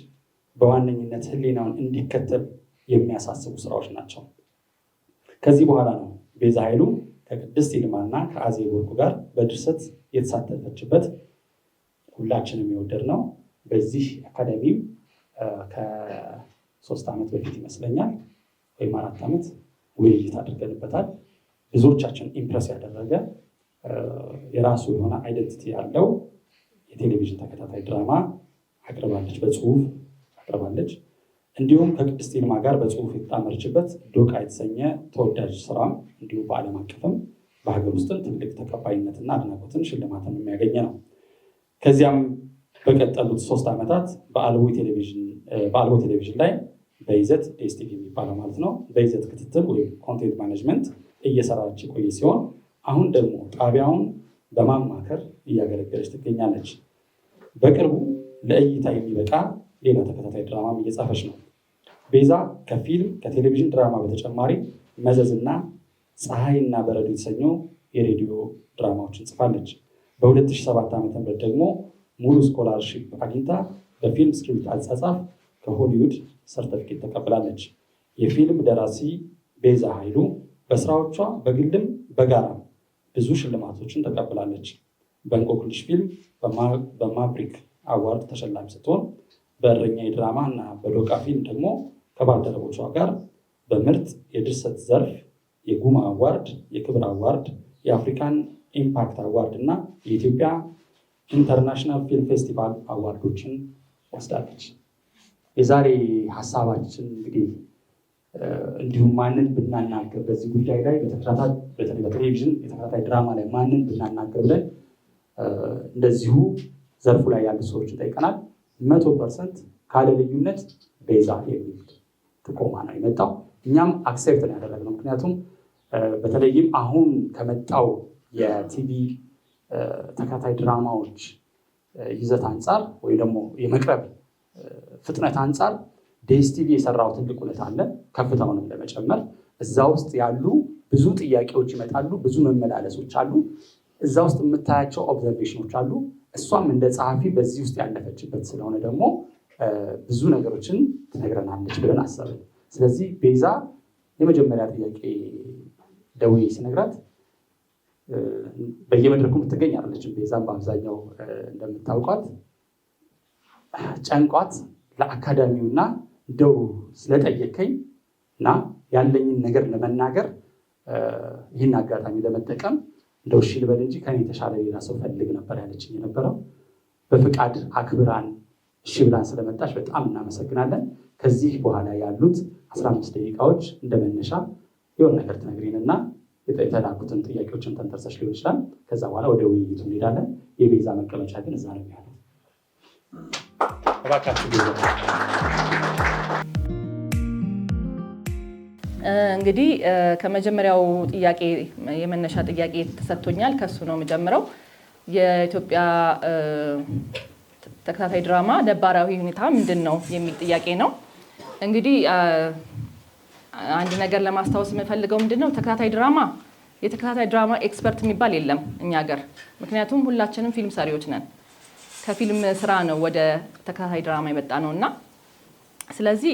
በዋነኝነት ህሊናውን እንዲከተል የሚያሳስቡ ስራዎች ናቸው። ከዚህ በኋላ ነው ቤዛ ኃይሉ ከቅድስት ይልማና ከአዜብ ወርቁ ጋር በድርሰት የተሳተፈችበት ሁላችንም የወደድነው በዚህ አካዳሚም ከ3 ዓመት በፊት ይመስለኛል ወይም 4 ዓመት ውይይት አድርገንበታል። ብዙዎቻችን ኢምፕረስ ያደረገ የራሱ የሆነ አይደንቲቲ ያለው የቴሌቪዥን ተከታታይ ድራማ አቅርባለች፣ በጽሁፍ አቅርባለች። እንዲሁም ከቅድስት ይልማ ጋር በጽሁፍ የተጣመረችበት ዶቃ የተሰኘ ተወዳጅ ስራም እንዲሁ በዓለም አቀፍም በሀገር ውስጥም ትልቅ ተቀባይነትና አድናቆትን ሽልማትን የሚያገኘ ነው። ከዚያም በቀጠሉት 3 ዓመታት በአልቦ ቴሌቪዥን ላይ በይዘት ዴስቲቪ የሚባለው ማለት ነው በይዘት ክትትል ወይም ኮንቴንት ማኔጅመንት እየሰራች የቆየ ሲሆን አሁን ደግሞ ጣቢያውን በማማከር እያገለገለች ትገኛለች። በቅርቡ ለእይታ የሚበቃ ሌላ ተከታታይ ድራማም እየጻፈች ነው። ቤዛ ከፊልም ከቴሌቪዥን ድራማ በተጨማሪ መዘዝና ፀሐይና በረዶ የተሰኘው የሬዲዮ ድራማዎችን ጽፋለች። በ2007 ዓ.ም ደግሞ ሙሉ ስኮላርሺፕ አግኝታ በፊልም ስክሪፕት አጻጻፍ ከሆሊውድ ሰርተፊኬት ተቀብላለች። የፊልም ደራሲ ቤዛ ኃይሉ በስራዎቿ በግልም በጋራ ብዙ ሽልማቶችን ተቀብላለች። በእንቆቅልሽ ፊልም በማብሪክ አዋርድ ተሸላሚ ስትሆን በእረኛ የድራማ እና በዶቃ ፊልም ደግሞ ከባልደረቦቿ ጋር በምርጥ የድርሰት ዘርፍ የጉማ አዋርድ፣ የክብር አዋርድ፣ የአፍሪካን ኢምፓክት አዋርድ እና የኢትዮጵያ ኢንተርናሽናል ፊልም ፌስቲቫል አዋርዶችን ወስዳለች። የዛሬ ሀሳባችን እንግዲህ እንዲሁም ማንን ብናናገር በዚህ ጉዳይ ላይ በተለይ በቴሌቪዥን የተከታታይ ድራማ ላይ ማንን ብናናገር ብለን እንደዚሁ ዘርፉ ላይ ያሉ ሰዎች ጠይቀናል። 100% ካለ ልዩነት ቤዛ የሚል ጥቆማ ነው የመጣው። እኛም አክሴፕት ነው ያደረግነው። ምክንያቱም በተለይም አሁን ከመጣው የቲቪ ተከታታይ ድራማዎች ይዘት አንጻር ወይ ደግሞ የመቅረብ ፍጥነት አንጻር ዴስቲቪ የሰራው ትልቅ ውለታ አለ። ከፍታውንም ለመጨመር እዛ ውስጥ ያሉ ብዙ ጥያቄዎች ይመጣሉ፣ ብዙ መመላለሶች አሉ፣ እዛ ውስጥ የምታያቸው ኦብዘርቬሽኖች አሉ። እሷም እንደ ጸሐፊ በዚህ ውስጥ ያለፈችበት ስለሆነ ደግሞ ብዙ ነገሮችን ትነግረናለች ብለን አሰብን። ስለዚህ ቤዛ የመጀመሪያ ጥያቄ ደውዬ ስነግራት በየመድረኩ የምትገኝ አይደለችም። ቤዛም በአብዛኛው እንደምታውቋት ጨንቋት ለአካዳሚውና እንደው ስለጠየቀኝ እና ያለኝን ነገር ለመናገር ይህን አጋጣሚ ለመጠቀም እንደው እሺ ልበል እንጂ ከኔ የተሻለ ሌላ ሰው ፈልግ ነበር ያለችኝ የነበረው። በፍቃድ አክብራን እሺ ብላን ስለመጣች በጣም እናመሰግናለን። ከዚህ በኋላ ያሉት 15 ደቂቃዎች እንደመነሻ የሆነ ነገር ትነግሪንና የተላኩትን ጥያቄዎችን ተንተርሰሽ ሊሆን ይችላል። ከዛ በኋላ ወደ ውይይቱ እንሄዳለን። የቤዛ መቀመጫ ግን እዛ ነው ያለው። እባካችሁ እንግዲህ ከመጀመሪያው ጥያቄ የመነሻ ጥያቄ ተሰጥቶኛል። ከሱ ነው የምጀምረው። የኢትዮጵያ ተከታታይ ድራማ ነባራዊ ሁኔታ ምንድን ነው የሚል ጥያቄ ነው። እንግዲህ አንድ ነገር ለማስታወስ የምፈልገው ምንድን ነው የተከታታይ ድራማ ኤክስፐርት የሚባል የለም እኛ ሀገር። ምክንያቱም ሁላችንም ፊልም ሰሪዎች ነን። ከፊልም ስራ ነው ወደ ተከታታይ ድራማ የመጣ ነው እና ስለዚህ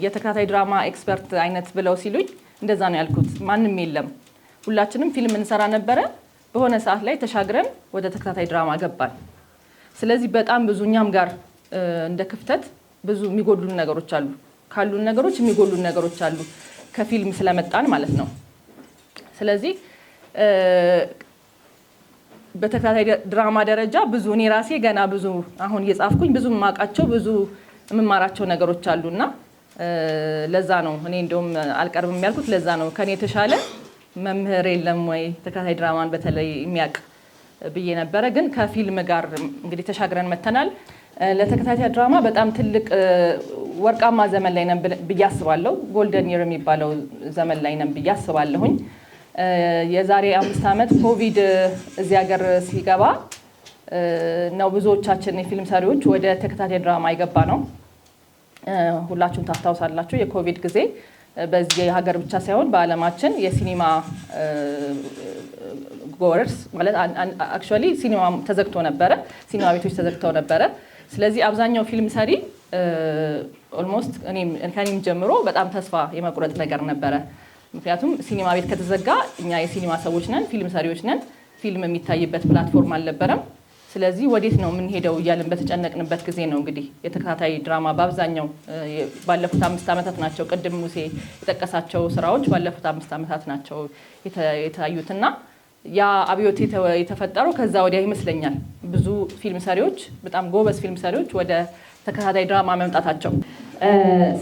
የተከታታይ ድራማ ኤክስፐርት አይነት ብለው ሲሉኝ እንደዛ ነው ያልኩት። ማንም የለም። ሁላችንም ፊልም እንሰራ ነበረ። በሆነ ሰዓት ላይ ተሻግረን ወደ ተከታታይ ድራማ ገባን። ስለዚህ በጣም ብዙ እኛም ጋር እንደ ክፍተት ብዙ የሚጎሉን ነገሮች አሉ። ካሉን ነገሮች የሚጎሉን ነገሮች አሉ፣ ከፊልም ስለመጣን ማለት ነው። ስለዚህ በተከታታይ ድራማ ደረጃ ብዙ እኔ ራሴ ገና ብዙ አሁን እየጻፍኩኝ ብዙ የማውቃቸው ብዙ የምማራቸው ነገሮች አሉና ለዛ ነው እኔ እንደውም አልቀርብም ያልኩት። ለዛ ነው ከኔ የተሻለ መምህር የለም ወይ ተከታታይ ድራማን በተለይ የሚያውቅ ብዬ ነበረ። ግን ከፊልም ጋር እንግዲህ ተሻግረን መተናል። ለተከታታይ ድራማ በጣም ትልቅ ወርቃማ ዘመን ላይ ነን ብዬ አስባለሁ። ጎልደን ይር የሚባለው ዘመን ላይ ነን ብዬ አስባለሁኝ። የዛሬ 5 ዓመት ኮቪድ እዚህ ሀገር ሲገባ ነው ብዙዎቻችን የፊልም ሰሪዎች ወደ ተከታታይ ድራማ የገባ ነው። ሁላችሁም ታስታውሳላችሁ። የኮቪድ ጊዜ በዚህ ሀገር ብቻ ሳይሆን በዓለማችን የሲኒማ ጎርስ ማለት አክቹዋሊ ሲኒማ ተዘግቶ ነበረ፣ ሲኒማ ቤቶች ተዘግተው ነበረ። ስለዚህ አብዛኛው ፊልም ሰሪ ኦልሞስት ከኔም ጀምሮ በጣም ተስፋ የመቁረጥ ነገር ነበረ። ምክንያቱም ሲኒማ ቤት ከተዘጋ እኛ የሲኒማ ሰዎች ነን፣ ፊልም ሰሪዎች ነን። ፊልም የሚታይበት ፕላትፎርም አልነበረም። ስለዚህ ወዴት ነው የምንሄደው እያልን በተጨነቅንበት ጊዜ ነው እንግዲህ የተከታታይ ድራማ በአብዛኛው ባለፉት 5 ዓመታት ናቸው። ቅድም ሙሴ የጠቀሳቸው ስራዎች ባለፉት 5 ዓመታት ናቸው የታዩትና ያ አብዮት የተፈጠረው ከዛ ወዲያ ይመስለኛል። ብዙ ፊልም ሰሪዎች በጣም ጎበዝ ፊልም ሰሪዎች ወደ ተከታታይ ድራማ መምጣታቸው።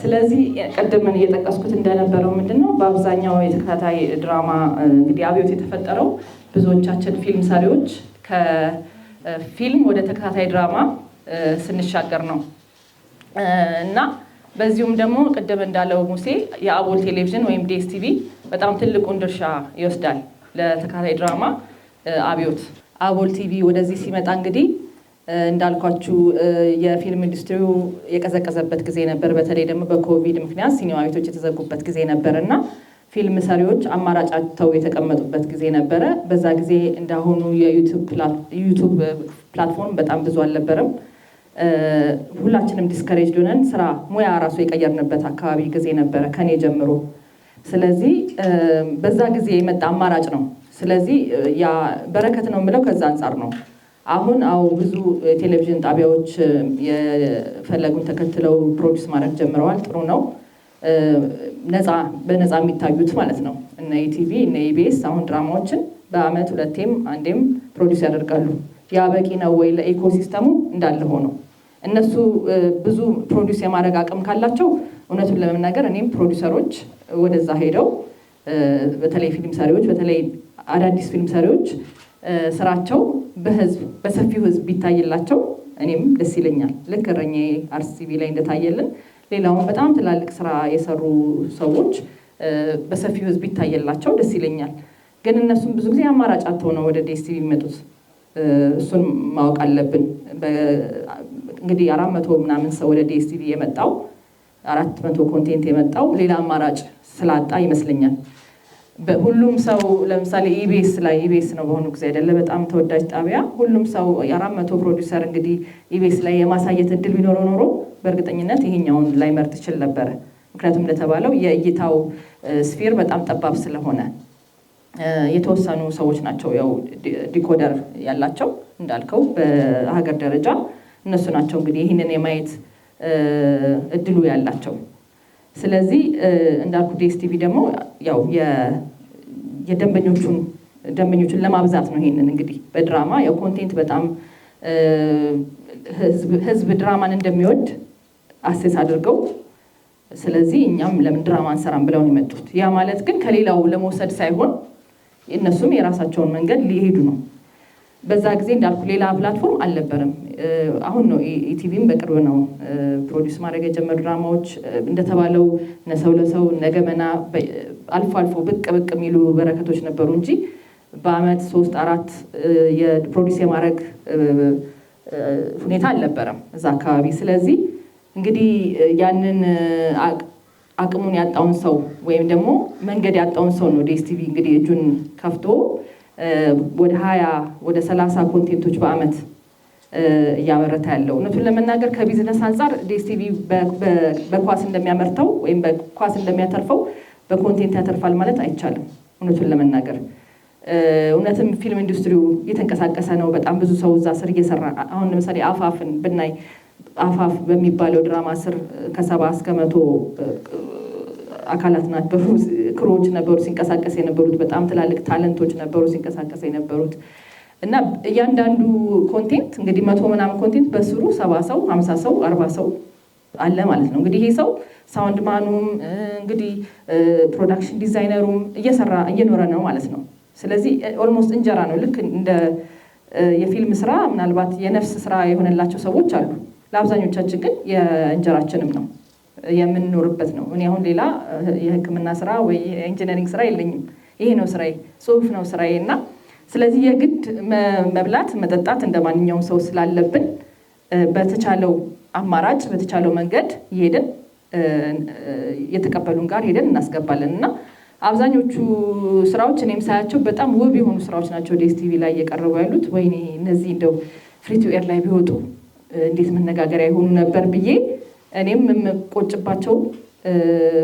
ስለዚህ ቅድም እየጠቀስኩት እንደነበረው ምንድነው በአብዛኛው የተከታታይ ድራማ እንግዲህ አብዮት የተፈጠረው ብዙዎቻችን ፊልም ሰሪዎች ከፊልም ወደ ተከታታይ ድራማ ስንሻገር ነው እና በዚሁም ደግሞ ቅድም እንዳለው ሙሴ የአቦል ቴሌቪዥን ወይም ዲኤስቲቪ በጣም ትልቁን ድርሻ ይወስዳል ለተከታታይ ድራማ አብዮት። አቦል ቲቪ ወደዚህ ሲመጣ እንግዲህ እንዳልኳችሁ የፊልም ኢንዱስትሪው የቀዘቀዘበት ጊዜ ነበር። በተለይ ደግሞ በኮቪድ ምክንያት ሲኒማ ቤቶች የተዘጉበት ጊዜ ነበር እና ፊልም ሰሪዎች አማራጫቸው የተቀመጡበት ጊዜ ነበረ። በዛ ጊዜ እንዳሁኑ የዩቱብ ፕላትፎርም በጣም ብዙ አልነበረም። ሁላችንም ዲስከሬጅ ሆነን ስራ ሙያ ራሱ የቀየርንበት አካባቢ ጊዜ ነበረ ከኔ ጀምሮ። ስለዚህ በዛ ጊዜ የመጣ አማራጭ ነው። ስለዚህ ያ በረከት ነው የምለው ከዛ አንጻር ነው። አሁን ብዙ ቴሌቪዥን ጣቢያዎች የፈለጉን ተከትለው ፕሮዲስ ማድረግ ጀምረዋል። ጥሩ ነው። በነፃ የሚታዩት ማለት ነው። እነ ኢቲቪ እነ ኢቢኤስ አሁን ድራማዎችን በአመት 2ቴም 1ዴም ፕሮዲስ ያደርጋሉ። ያ በቂ ነው ወይ ለኢኮሲስተሙ? እንዳለ ሆኖ እነሱ ብዙ ፕሮዲስ የማድረግ አቅም ካላቸው እውነቱን ለመናገር እኔም ፕሮዲሰሮች ወደዛ ሄደው በተለይ ፊልም ሰሪዎች በተለይ አዳዲስ ፊልም ሰሪዎች ስራቸው በሰፊው ህዝብ ቢታይላቸው እኔም ደስ ይለኛል። ልክ እረኛዬ አርሲቪ ላይ እንደታየልን ሌላውን በጣም ትላልቅ ስራ የሰሩ ሰዎች በሰፊው ህዝብ ቢታይላቸው ደስ ይለኛል። ግን እነሱም ብዙ ጊዜ አማራጭ አጥተው ነው ወደ ዲኤስቲቪ የሚመጡት። እሱን ማወቅ አለብን። እንግዲህ 400 ምናምን ሰው ወደ ዲኤስቲቪ የመጣው 400 ኮንቴንት የመጣው ሌላ አማራጭ ስላጣ ይመስለኛል። ሁሉም ሰው ለምሳሌ ኢቢኤስ ነው በሆኑ ጊዜ አይደለ በጣም ተወዳጅ ጣቢያ። ሁሉም ሰው የ400 ፕሮዲውሰር እንግዲህ ኢቢኤስ ላይ የማሳየት እድል ቢኖረው ኖሮ በእርግጠኝነት ይሄኛውን ላይ መርጥ ይችል ነበረ። ምክንያቱም እንደተባለው የእይታው ስፌር በጣም ጠባብ ስለሆነ የተወሰኑ ሰዎች ናቸው ያው ዲኮደር ያላቸው እንዳልከው በሀገር ደረጃ እነሱ ናቸው እንግዲህ ይህንን የማየት እድሉ ያላቸው። ስለዚህ እንዳልኩ ዲኤስቲቪ ደግሞ ያው ደንበኞቹን ለማብዛት ነው። ይሄንን እንግዲህ በድራማ ያው ኮንቴንት በጣም ህዝብ ድራማን እንደሚወድ አሴስ አድርገው ስለዚህ እኛም ለምን ድራማ አንሰራም ብለው ነው የመጡት። ያ ማለት ግን ከሌላው ለመውሰድ ሳይሆን እነሱም የራሳቸውን መንገድ ሊሄዱ ነው። በዛ ጊዜ እንዳልኩ ሌላ ፕላትፎርም አልነበረም። አሁን ነው ኢቲቪም በቅርብ ነው ፕሮዲስ ማድረግ የጀመሩ ድራማዎች እንደተባለው ነሰው ለሰው ነገመና አልፎ አልፎ ብቅ የሚሉ በረከቶች ነበሩ እንጂ በአመት 3-4 የፕሮዲስ የማድረግ ሁኔታ አልነበረም እዛ አካባቢ። ስለዚህ እንግዲህ ያንን አቅሙን ያጣውን ሰው ወይም ደግሞ መንገድ ያጣውን ሰው ነው ዲኤስቲቪ እንግዲህ እጁን ከፍቶ ወደ 20 ወደ 30 ኮንቴንቶች በአመት እያመረተ ያለው። እውነቱን ለመናገር ከቢዝነስ አንጻር ዲኤስቲቪ በኳስ እንደሚያመርተው ወይም በኳስ እንደሚያተርፈው በኮንቴንት ያተርፋል ማለት አይቻልም። እውነቱን ለመናገር እውነትም ፊልም ኢንዱስትሪው እየተንቀሳቀሰ ነው። በጣም ብዙ ሰው እዛ ስር እየሰራ አሁን ለምሳሌ አፋፍን ብናይ አፋፍ በሚባለው ድራማ ስር ከ70 እስከ 100 አካላት ነበሩ፣ ክሮች ነበሩ ሲንቀሳቀስ የነበሩት። በጣም ትላልቅ ታለንቶች ነበሩ ሲንቀሳቀስ የነበሩት። እና እያንዳንዱ ኮንቴንት እንግዲህ 100 ምናምን ኮንቴንት በስሩ 70 ሰው 50 ሰው 40 ሰው አለ ማለት ነው። እንግዲህ ይሄ ሰው ሳውንድ ማኑም እንግዲህ ፕሮዳክሽን ዲዛይነሩም እየኖረ ነው ማለት ነው። ስለዚህ ኦልሞስት እንጀራ ነው። ልክ እንደ የፊልም ስራ ምናልባት የነፍስ ስራ የሆነላቸው ሰዎች አሉ። ለአብዛኞቻችን ግን የእንጀራችንም ነው የምንኖርበት ነው። እኔ አሁን ሌላ የሕክምና ስራ ወይ የኢንጂነሪንግ ስራ የለኝም። ይሄ ነው ስራዬ፣ ጽሁፍ ነው ስራዬ። እና ስለዚህ የግድ መብላት መጠጣት እንደ ማንኛውም ሰው ስላለብን በተቻለው አማራጭ በተቻለው መንገድ ይሄድን የተቀበሉን ጋር ሄደን እናስገባለን። እና አብዛኞቹ ስራዎች እኔም ሳያቸው በጣም ውብ የሆኑ ስራዎች ናቸው ዲኤስቲቪ ላይ እየቀረቡ ያሉት። ወይኔ እነዚህ እንደው ፍሪ ቱ ኤር ላይ ቢወጡ እንዴት መነጋገሪያ የሆኑ ነበር ብዬ እኔም የምቆጭባቸው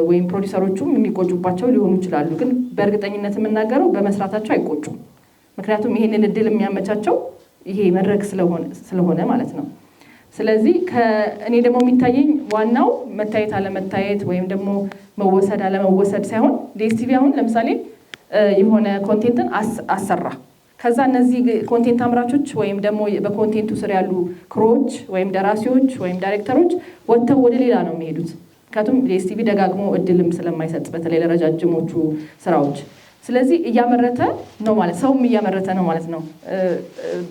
ወይም ፕሮዲሰሮቹም የሚቆጩባቸው ሊሆኑ ይችላሉ። ግን በእርግጠኝነት የምናገረው በመስራታቸው አይቆጩም። ምክንያቱም ይሄንን እድል የሚያመቻቸው ይሄ መድረክ ስለሆነ ማለት ነው። ስለዚህ እኔ ደግሞ የሚታየኝ ዋናው መታየት አለመታየት ወይም ደግሞ መወሰድ አለመወሰድ ሳይሆን ዲኤስቲቪ አሁን ለምሳሌ የሆነ ኮንቴንትን አሰራ። ከዛ እነዚህ ኮንቴንት አምራቾች ወይም ደግሞ በኮንቴንቱ ስር ያሉ ክሮዎች ወይም ደራሲዎች ወይም ዳይሬክተሮች ወጥተው ወደ ሌላ ነው የሚሄዱት። ምክንያቱም ዲኤስቲቪ ደጋግሞ እድልም ስለማይሰጥ በተለይ ለረጃጅሞቹ ስራዎች። ስለዚህ እያመረተ ነው ማለት ሰውም እያመረተ ነው ማለት ነው።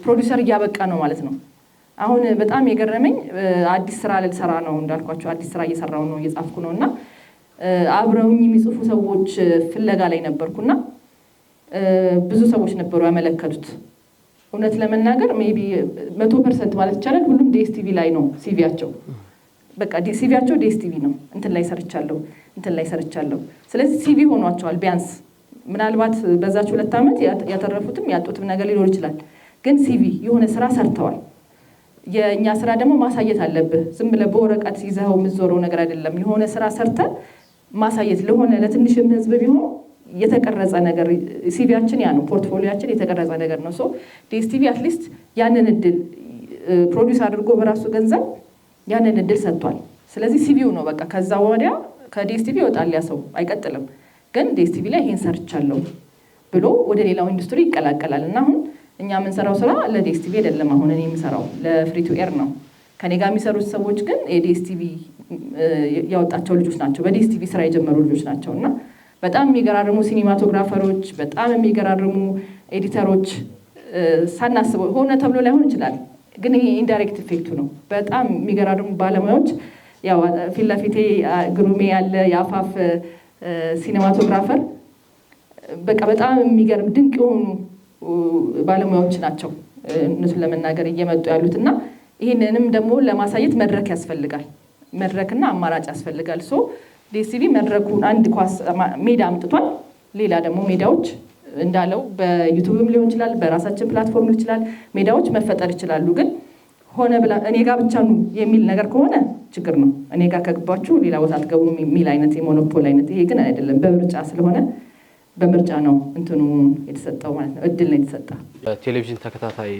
ፕሮዲውሰር እያበቃ ነው ማለት ነው። አሁን በጣም የገረመኝ አዲስ ስራ ልሰራ ነው እንዳልኳቸው አዲስ ስራ እየሰራው ነው እየጻፍኩ ነው። እና አብረውኝ የሚጽፉ ሰዎች ፍለጋ ላይ ነበርኩና ብዙ ሰዎች ነበሩ ያመለከቱት። እውነት ለመናገር ሜቢ 100% ማለት ይቻላል ሁሉም ዲኤስቲቪ ላይ ነው ሲቪያቸው። በቃ ሲቪያቸው ዲኤስቲቪ ነው። እንትን ላይ ሰርቻለሁ። ስለዚህ ሲቪ ሆኗቸዋል። ቢያንስ ምናልባት በዛች 2 ዓመት ያተረፉትም ያጡትም ነገር ሊኖር ይችላል። ግን ሲቪ የሆነ ስራ ሰርተዋል። የእኛ ስራ ደግሞ ማሳየት አለብህ። ዝም ብለህ በወረቀት ይዘኸው የምትዞረው ነገር አይደለም። የሆነ ስራ ሰርተህ ማሳየት ለሆነ ለትንሽም ህዝብ ቢሆን የተቀረጸ ነገር ሲቪያችን ያ ነው። ፖርትፎሊዮአችን የተቀረጸ ነገር ነው። ሶ ዲኤስቲቪ አትሊስት ያንን እድል ፕሮዲውስ አድርጎ በራሱ ገንዘብ ያንን እድል ሰጥቷል። ስለዚህ ሲቪው ነው በቃ። ከዛ ወዲያ ከዲኤስቲቪ ይወጣል ያ ሰው አይቀጥልም። ግን ዲኤስቲቪ ላይ ይሄን ሰርቻለሁ ብሎ ወደ ሌላው ኢንዱስትሪ ይቀላቀላል። እና አሁን እኛ የምንሰራው ስራ ለዲኤስቲቪ አይደለም። አሁን እኔ የምሰራው ለፍሪ ቱ ኤር ነው። ከኔ ጋር የሚሰሩት ሰዎች ግን የዲኤስቲቪ ያወጣቸው ልጆች ናቸው። በዲኤስቲቪ ስራ የጀመሩ ልጆች ናቸው። እና በጣም የሚገራርሙ ሲኒማቶግራፈሮች፣ በጣም የሚገራርሙ ኤዲተሮች ሳናስበው ሆነ ተብሎ ላይሆን ይችላል። ግን ይሄ ኢንዳይሬክት ኢፌክቱ ነው። በጣም የሚገራርሙ ባለሙያዎች ያው ፊት ለፊቴ ግሩሜ ያለ የአፋፍ ሲኒማቶግራፈር በቃ በጣም የሚገርም ድንቅ የሆኑ ባለሙያዎች ናቸው እነሱን ለመናገር እየመጡ ያሉት። እና ይህንንም ደግሞ ለማሳየት መድረክ ያስፈልጋል። መድረክና አማራጭ ያስፈልጋል። ሶ ዲኤስቲቪ መድረኩን አንድ ኳስ ሜዳ አምጥቷል። ሌላ ደግሞ ሜዳዎች እንዳለው በዩቲዩብም ሊሆን ይችላል፣ በራሳችን ፕላትፎርም ሊሆን ይችላል። ሜዳዎች መፈጠር ይችላሉ። ግን ሆነ ብላ እኔ ጋር ብቻ ነው የሚል ነገር ከሆነ ችግር ነው። እኔ ጋር ከገባችሁ ሌላ ቦታ አትገቡም የሚል አይነት የሞኖፖል አይነት። ይሄ ግን አይደለም። በምርጫ ስለሆነ በምርጫ ነው እንትኑ የተሰጠው ማለት ነው። እድል ነው የተሰጠው። በቴሌቪዥን ተከታታይ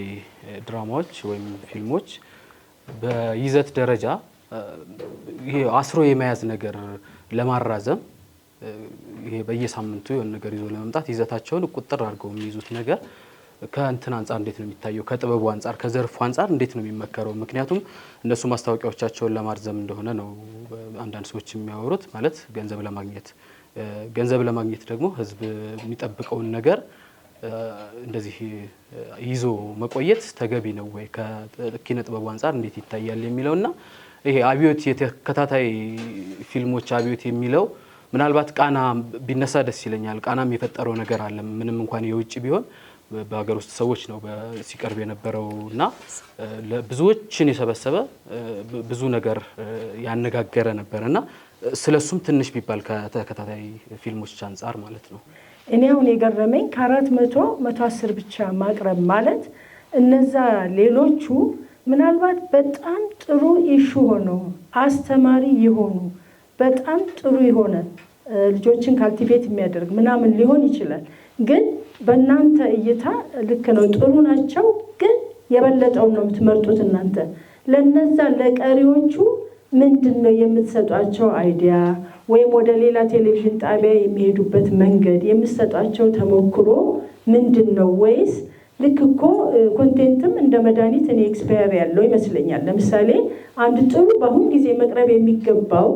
ድራማዎች ወይም ፊልሞች በይዘት ደረጃ ይሄ አስሮ የመያዝ ነገር ለማራዘም ይሄ በየሳምንቱ የሆነ ነገር ይዞ ለመምጣት ይዘታቸውን ቁጥር አድርገው የሚይዙት ነገር ከእንትን አንጻር እንዴት ነው የሚታየው? ከጥበቡ አንጻር ከዘርፉ አንጻር እንዴት ነው የሚመከረው? ምክንያቱም እነሱ ማስታወቂያዎቻቸውን ለማርዘም እንደሆነ ነው አንዳንድ ሰዎች የሚያወሩት። ማለት ገንዘብ ለማግኘት ደግሞ ህዝብ የሚጠብቀውን ነገር እንደዚህ ይዞ መቆየት ተገቢ ነው ወይ? ከኪነ ጥበቡ አንጻር እንዴት ይታያል የሚለውና ይሄ አብዮት የተከታታይ ፊልሞች አብዮት የሚለው ምናልባት ቃና ቢነሳ ደስ ይለኛል። ቃናም የፈጠረው ነገር አለ። ምንም እንኳን የውጭ ቢሆን በሀገር ውስጥ ሰዎች ነው ሲቀርብ የነበረውና ብዙዎችን የሰበሰበ ብዙ ነገር ያነጋገረ ነበርና ስለሱም ትንሽ ቢባል ከተከታታይ ፊልሞች አንጻር ማለት ነው። እኔ አሁን የገረመኝ ከ400 110 ብቻ ማቅረብ ማለት እነዛ ሌሎቹ ምናልባት በጣም ጥሩ ኢሹ ሆነው አስተማሪ የሆኑ በጣም ጥሩ የሆነ ልጆችን ካልቲቬት የሚያደርግ ምናምን ሊሆን ይችላል። ግን በእናንተ እይታ ልክ ነው፣ ጥሩ ናቸው። ግን የበለጠውን ነው የምትመርጡት እናንተ። ለነዛ ለቀሪዎቹ ምንድን ነው የምትሰጧቸው አይዲያ? ወይም ወደ ሌላ ቴሌቪዥን ጣቢያ የሚሄዱበት መንገድ የምትሰጧቸው ተሞክሮ ምንድን ነው? ወይስ ልክ እኮ ኮንቴንትም እንደ መድኃኒት እኔ ኤክስፓየር ያለው ይመስለኛል። ለምሳሌ አንድ ጥሩ በአሁን ጊዜ መቅረብ የሚገባው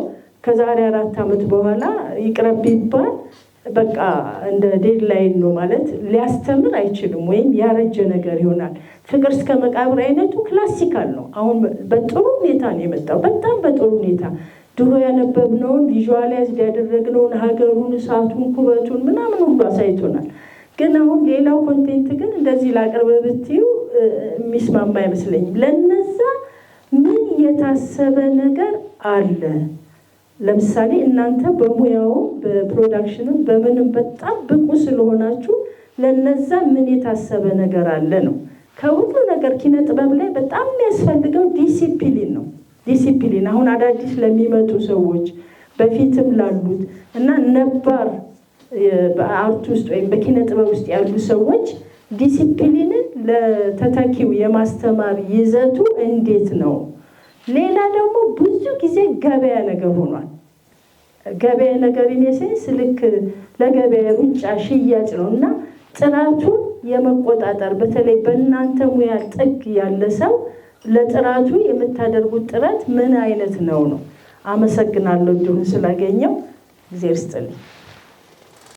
ከዛሬ 4 ዓመት በኋላ ይቅረብ ቢባል በቃ እንደ ዴድላይን ነው ማለት ሊያስተምር አይችልም፣ ወይም ያረጀ ነገር ይሆናል። ፍቅር እስከ መቃብር አይነቱ ክላሲካል ነው። አሁን በጥሩ ሁኔታ ነው የመጣው፣ በጣም በጥሩ ሁኔታ ድሮ ያነበብነውን ቪዥዋላይዝ ያደረግነውን ሀገሩን፣ እሳቱን፣ ኩበቱን ምናምን ሁሉ አሳይቶናል። ግን አሁን ሌላው ኮንቴንት ግን እንደዚህ ላቅርብ ብትዩ የሚስማማ አይመስለኝም። ለነዛ ምን የታሰበ ነገር አለ? ለምሳሌ እናንተ በሙያው በፕሮዳክሽንም በምንም በጣም ብቁ ስለሆናችሁ ለነዛ ምን የታሰበ ነገር አለ ነው። ከሁሉ ነገር ኪነ ጥበብ ላይ በጣም የሚያስፈልገው ዲሲፕሊን ነው። ዲሲፕሊን አሁን አዳዲስ ለሚመጡ ሰዎች በፊትም ላሉት እና ነባር በአርት ውስጥ ወይም በኪነ ጥበብ ውስጥ ያሉ ሰዎች ዲሲፕሊንን ለተተኪው የማስተማር ይዘቱ እንዴት ነው? ሌላ ደግሞ ብዙ ጊዜ ገበያ ነገር ሆኗል። ገበያ ነገር ኢኔሴንስ ልክ ለገበያ ሩጫ ሽያጭ ነው እና ጥራቱን የመቆጣጠር በተለይ በእናንተ ሙያ ጥግ ያለ ሰው ለጥራቱ የምታደርጉት ጥረት ምን አይነት ነው? አመሰግናለሁ እንዲሁም ስላገኘው እግዚአብሔር ይስጥልኝ።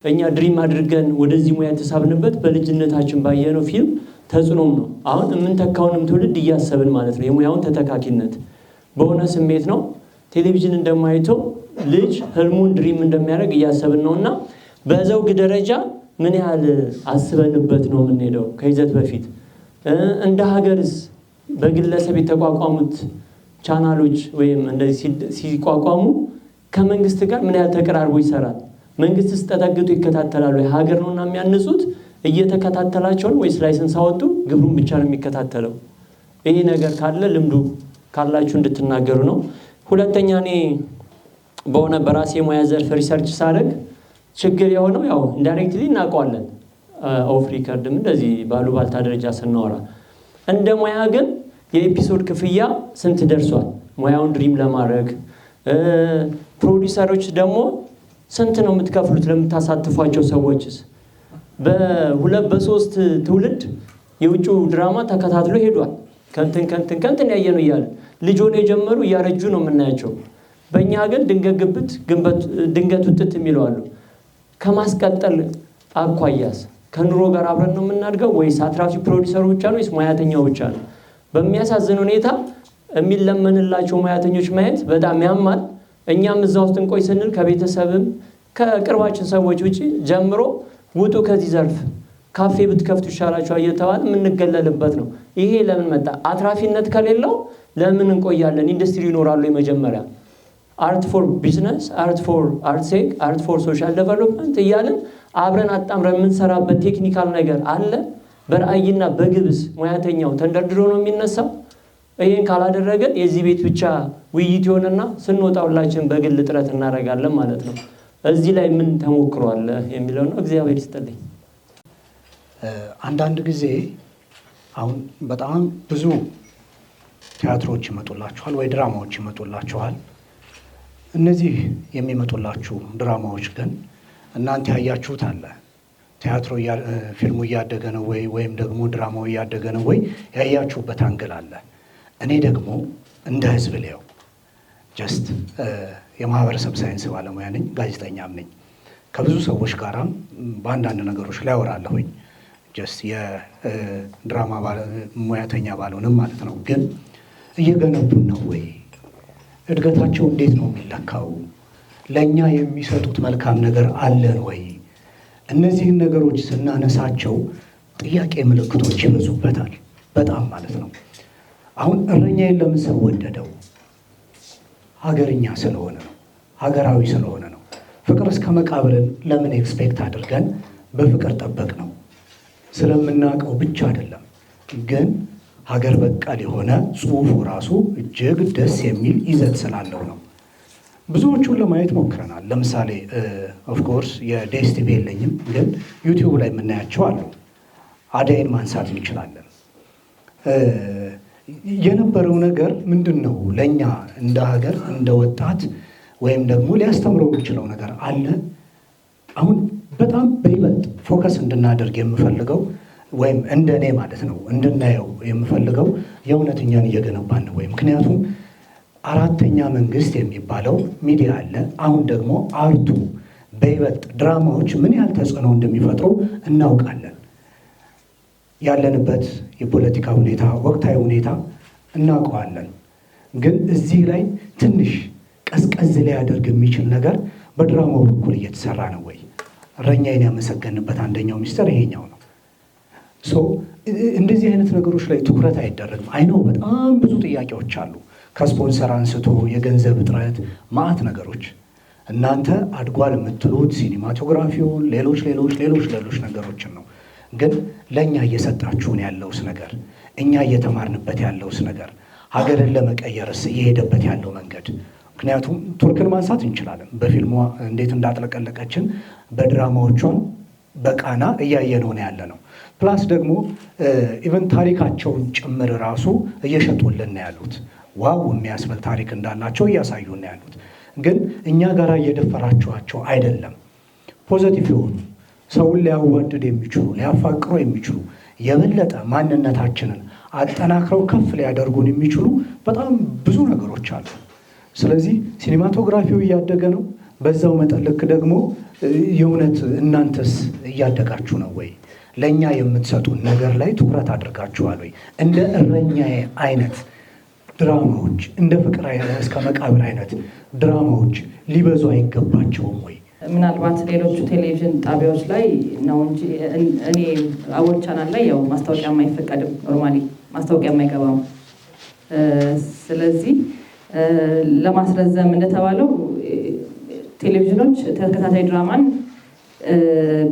እኛ ድሪም አድርገን ወደዚህ ሙያ የተሳብንበት በልጅነታችን ባየነው ፊልም ተጽዕኖም ነው። አሁን የምንተካውንም ትውልድ እያሰብን ማለት ነው። የሙያውን ተተካኪነት በሆነ ስሜት ነው። ቴሌቪዥን እንደማይተው ልጅ ህልሙን ድሪም እንደሚያደርግ እያሰብን ነው እና በዘውግ ደረጃ ምን ያህል አስበንበት ነው የምንሄደው? ከይዘት በፊት እንደ ሀገርስ በግለሰብ የተቋቋሙት ቻናሎች ወይም እንደዚህ ሲቋቋሙ ከመንግስት ጋር ምን ያህል ተቀራርቦ ይሰራል? መንግስትስ ተጠግቶ ይከታተላሉ? ሀገር ነውና የሚያንጹት እየተከታተላቸውን ወይስ ላይሰንስ አወጡ ግብሩን ብቻ ነው የሚከታተለው? ይሄ ነገር ካለ ልምዱ ካላችሁ እንድትናገሩ ነው። ሁለተኛ እኔ በሆነ በራሴ ሙያ ዘርፍ ሪሰርች ሳደርግ ችግር የሆነው ያው ኢንዳይሬክትሊ እናውቀዋለን። ኦፍ ሪከርድም እንደዚህ ባሉባልታ ደረጃ ስናወራ እንደ ሙያ ግን የኤፒሶድ ክፍያ ስንት ደርሷል? ሙያውን ድሪም ለማድረግ ፕሮዲውሰሮች ደግሞ ስንት ነው የምትከፍሉት ለምታሳትፏቸው ሰዎችስ? በሁለት በሶስት ትውልድ የውጭው ድራማ ተከታትሎ ሄዷል። ከንትን ያየነው እያለ ልጅ ሆነው የጀመሩ እያረጁ ነው የምናያቸው። በእኛ ግን ድንገት ውጥት የሚለዋሉ። ከማስቀጠል አኳያስ ከኑሮ ጋር አብረን ነው የምናድገው ወይስ አትራፊ ፕሮዲውሰሩ ብቻ ነው ወይስ ሙያተኛው ብቻ ነው? በሚያሳዝን ሁኔታ የሚለመንላቸው ሙያተኞች ማየት በጣም ያማል። እኛም እዛ ውስጥ እንቆይ ስንል ከቤተሰብም ከቅርባችን ሰዎች ውጪ ጀምሮ ውጡ ከዚህ ዘርፍ ካፌ ብትከፍቱ ይሻላችኋል እየተባለ የምንገለልበት ነው። ይሄ ለምን መጣ? አትራፊነት ከሌለው ለምን እንቆያለን? ኢንዱስትሪ ይኖራሉ። የመጀመሪያ አርት ፎር ቢዝነስ፣ አርት ፎር አርት ሴክ፣ አርት ፎር ሶሻል ዴቨሎፕመንት እያልን አብረን አጣምረን የምንሰራበት ቴክኒካል ነገር አለ። በራዕይና በግብስ ሙያተኛው ተንደርድሮ ነው የሚነሳው። ይሄን ካላደረገን የዚህ ቤት ብቻ ውይይት ይሆንና ስንወጣ ሁላችን በግል ጥረት እናደርጋለን ማለት ነው። እዚህ ላይ ምን ተሞክሯል የሚለው ነው። እግዚአብሔር ይስጥልኝ። አንዳንድ ጊዜ አሁን በጣም ብዙ ቲያትሮች ይመጡላችኋል ወይ ድራማዎች ይመጡላችኋል። እነዚህ የሚመጡላችሁ ድራማዎች ግን እናንተ ያያችሁት አለ። ቲያትሮ ፊልሙ እያደገ ነው ወይ ወይም ደግሞ ድራማው እያደገ ነው ወይ ያያችሁበት አንግል አለ። እኔ ደግሞ እንደ ህዝብ ሊያው ጀስት የማህበረሰብ ሳይንስ ባለሙያ ነኝ፣ ጋዜጠኛም ነኝ። ከብዙ ሰዎች ጋራም በአንዳንድ ነገሮች ላይ አወራለሁኝ። ጀስት የድራማ ሙያተኛ ባልሆንም ማለት ነው። ግን እየገነቡን ነው ወይ? እድገታቸው እንዴት ነው የሚለካው? ለእኛ የሚሰጡት መልካም ነገር አለን ወይ? እነዚህን ነገሮች ስናነሳቸው ጥያቄ ምልክቶች ይበዙበታል በጣም ማለት ነው። አሁን እረኛዬን ለምን ሰው ወደደው? ሀገርኛ ስለሆነ ነው፣ ሀገራዊ ስለሆነ ነው። ፍቅር እስከ መቃብርን ለምን ኤክስፔክት አድርገን በፍቅር ጠበቅ ነው? ስለምናውቀው ብቻ አይደለም፣ ግን ሀገር በቀል የሆነ ጽሑፉ ራሱ እጅግ ደስ የሚል ይዘት ስላለው ነው። ብዙዎቹን ለማየት ሞክረናል። ለምሳሌ ኦፍኮርስ የዴስቲቪ የለኝም፣ ግን ዩቲዩብ ላይ የምናያቸው አሉ። አደይን ማንሳት እንችላለን። የነበረው ነገር ምንድን ነው? ለእኛ እንደ ሀገር እንደ ወጣት ወይም ደግሞ ሊያስተምረው የሚችለው ነገር አለ። አሁን በጣም በይበልጥ ፎከስ እንድናደርግ የምፈልገው ወይም እንደኔ ማለት ነው እንድናየው የምፈልገው የእውነት እኛን እየገነባን ነው ወይ? ምክንያቱም አራተኛ መንግስት የሚባለው ሚዲያ አለ። አሁን ደግሞ አርቱ በይበልጥ ድራማዎች ምን ያህል ተጽዕኖ እንደሚፈጥሩ እናውቃለን። ያለንበት የፖለቲካ ሁኔታ፣ ወቅታዊ ሁኔታ እናውቀዋለን። ግን እዚህ ላይ ትንሽ ቀዝቀዝ ሊያደርግ የሚችል ነገር በድራማው በኩል እየተሰራ ነው ወይ? እረኛዬን ያመሰገንበት አንደኛው ሚስጥር ይሄኛው ነው። እንደዚህ አይነት ነገሮች ላይ ትኩረት አይደረግም። አይነው በጣም ብዙ ጥያቄዎች አሉ። ከስፖንሰር አንስቶ የገንዘብ እጥረት፣ ማዕት ነገሮች እናንተ አድጓል የምትሉት ሲኒማቶግራፊውን፣ ሌሎች ነገሮችን ነው። ግን ለእኛ እየሰጣችሁን ያለውስ ነገር፣ እኛ እየተማርንበት ያለውስ ነገር፣ ሀገርን ለመቀየርስ እየሄደበት ያለው መንገድ። ምክንያቱም ቱርክን ማንሳት እንችላለን። በፊልሟ እንዴት እንዳጥለቀለቀችን በድራማዎቿን በቃና እያየነው ነው ያለ ነው። ፕላስ ደግሞ ኢቨን ታሪካቸውን ጭምር ራሱ እየሸጡልን ያሉት ዋው የሚያስብል ታሪክ እንዳላቸው እያሳዩን ያሉት። ግን እኛ ጋር እየደፈራችኋቸው አይደለም። ፖዘቲቭ የሆኑ ሰውን ሊያዋድድ የሚችሉ ሊያፋቅሩ የሚችሉ የበለጠ ማንነታችንን አጠናክረው ከፍ ሊያደርጉን የሚችሉ በጣም ብዙ ነገሮች አሉ። ስለዚህ ሲኒማቶግራፊው እያደገ ነው። በዛው መጠን ልክ ደግሞ የእውነት እናንተስ እያደጋችሁ ነው ወይ? ለእኛ የምትሰጡን ነገር ላይ ትኩረት አድርጋችኋል ወይ? እንደ እረኛዬ አይነት ድራማዎች፣ እንደ ፍቅር እስከ መቃብር አይነት ድራማዎች ሊበዙ አይገባቸውም ወይ? ምናልባት ሌሎቹ ቴሌቪዥን ጣቢያዎች ላይ ነው እንጂ እኔ አቦል ቻናል ላይ ያው ማስታወቂያ የማይፈቀድም፣ ኖርማሊ ማስታወቂያ የማይገባም። ስለዚህ ለማስረዘም እንደተባለው ቴሌቪዥኖች ተከታታይ ድራማን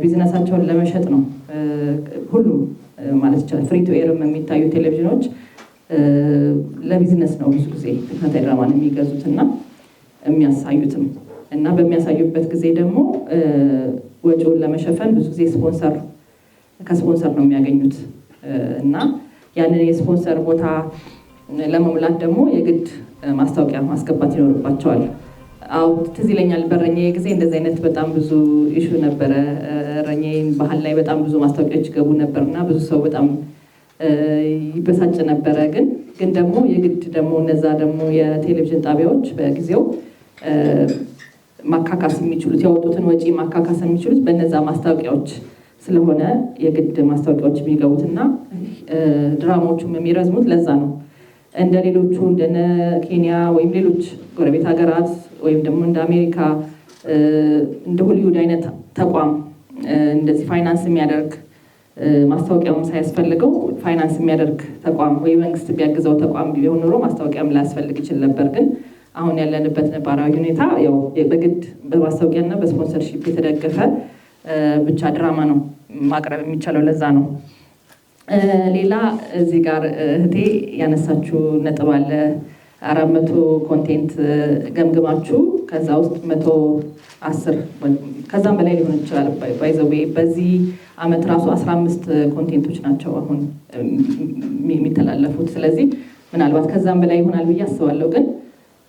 ቢዝነሳቸውን ለመሸጥ ነው ሁሉም ማለት ይቻላል። ፍሪ ቱ ኤርም የሚታዩ ቴሌቪዥኖች ለቢዝነስ ነው ብዙ ጊዜ ተከታታይ ድራማን የሚገዙት እና የሚያሳዩትም እና በሚያሳዩበት ጊዜ ደግሞ ወጪውን ለመሸፈን ብዙ ጊዜ ከስፖንሰር ነው የሚያገኙት እና ያንን የስፖንሰር ቦታ ለመሙላት ደግሞ የግድ ማስታወቂያ ማስገባት ይኖርባቸዋል። አዎ ትዝ ይለኛል በእረኛዬ ጊዜ እንደዚህ አይነት በጣም ብዙ ኢሹ ነበረ። እረኛዬን ባህል ላይ በጣም ብዙ ማስታወቂያዎች ይገቡ ነበር እና ብዙ ሰው በጣም ይበሳጭ ነበረ። ግን ደግሞ የግድ ደግሞ እነዛ ደግሞ የቴሌቪዥን ጣቢያዎች በጊዜው ማካካስ የሚችሉት ያወጡትን ወጪ ማካካስ የሚችሉት በነዛ ማስታወቂያዎች ስለሆነ የግድ ማስታወቂያዎች የሚገቡትና ድራማዎቹም የሚረዝሙት ለዛ ነው። እንደ ሌሎቹ እንደነ ኬንያ ወይም ሌሎች ጎረቤት ሀገራት ወይም ደግሞ እንደ አሜሪካ እንደ ሆሊውድ አይነት ተቋም እንደዚህ ፋይናንስ የሚያደርግ ማስታወቂያውም ሳያስፈልገው ፋይናንስ የሚያደርግ ተቋም ወይ መንግስት ቢያግዘው ተቋም ቢሆን ኖሮ ማስታወቂያም ላያስፈልግ ይችል ነበር። ግን አሁን ያለንበት ነባራዊ ሁኔታ ያው በግድ በማስታወቂያና በስፖንሰርሺፕ የተደገፈ ብቻ ድራማ ነው ማቅረብ የሚቻለው። ለዛ ነው። ሌላ እዚህ ጋር እህቴ ያነሳችው ነጥብ አለ። 400 ኮንቴንት ገምግማችሁ ከዛ ውስጥ 110 ከዛም በላይ ሊሆን ይችላል። ባይዘዌ በዚህ አመት ራሱ 15 ኮንቴንቶች ናቸው አሁን የሚተላለፉት። ስለዚህ ምናልባት ከዛም በላይ ይሆናል ብዬ አስባለሁ። ግን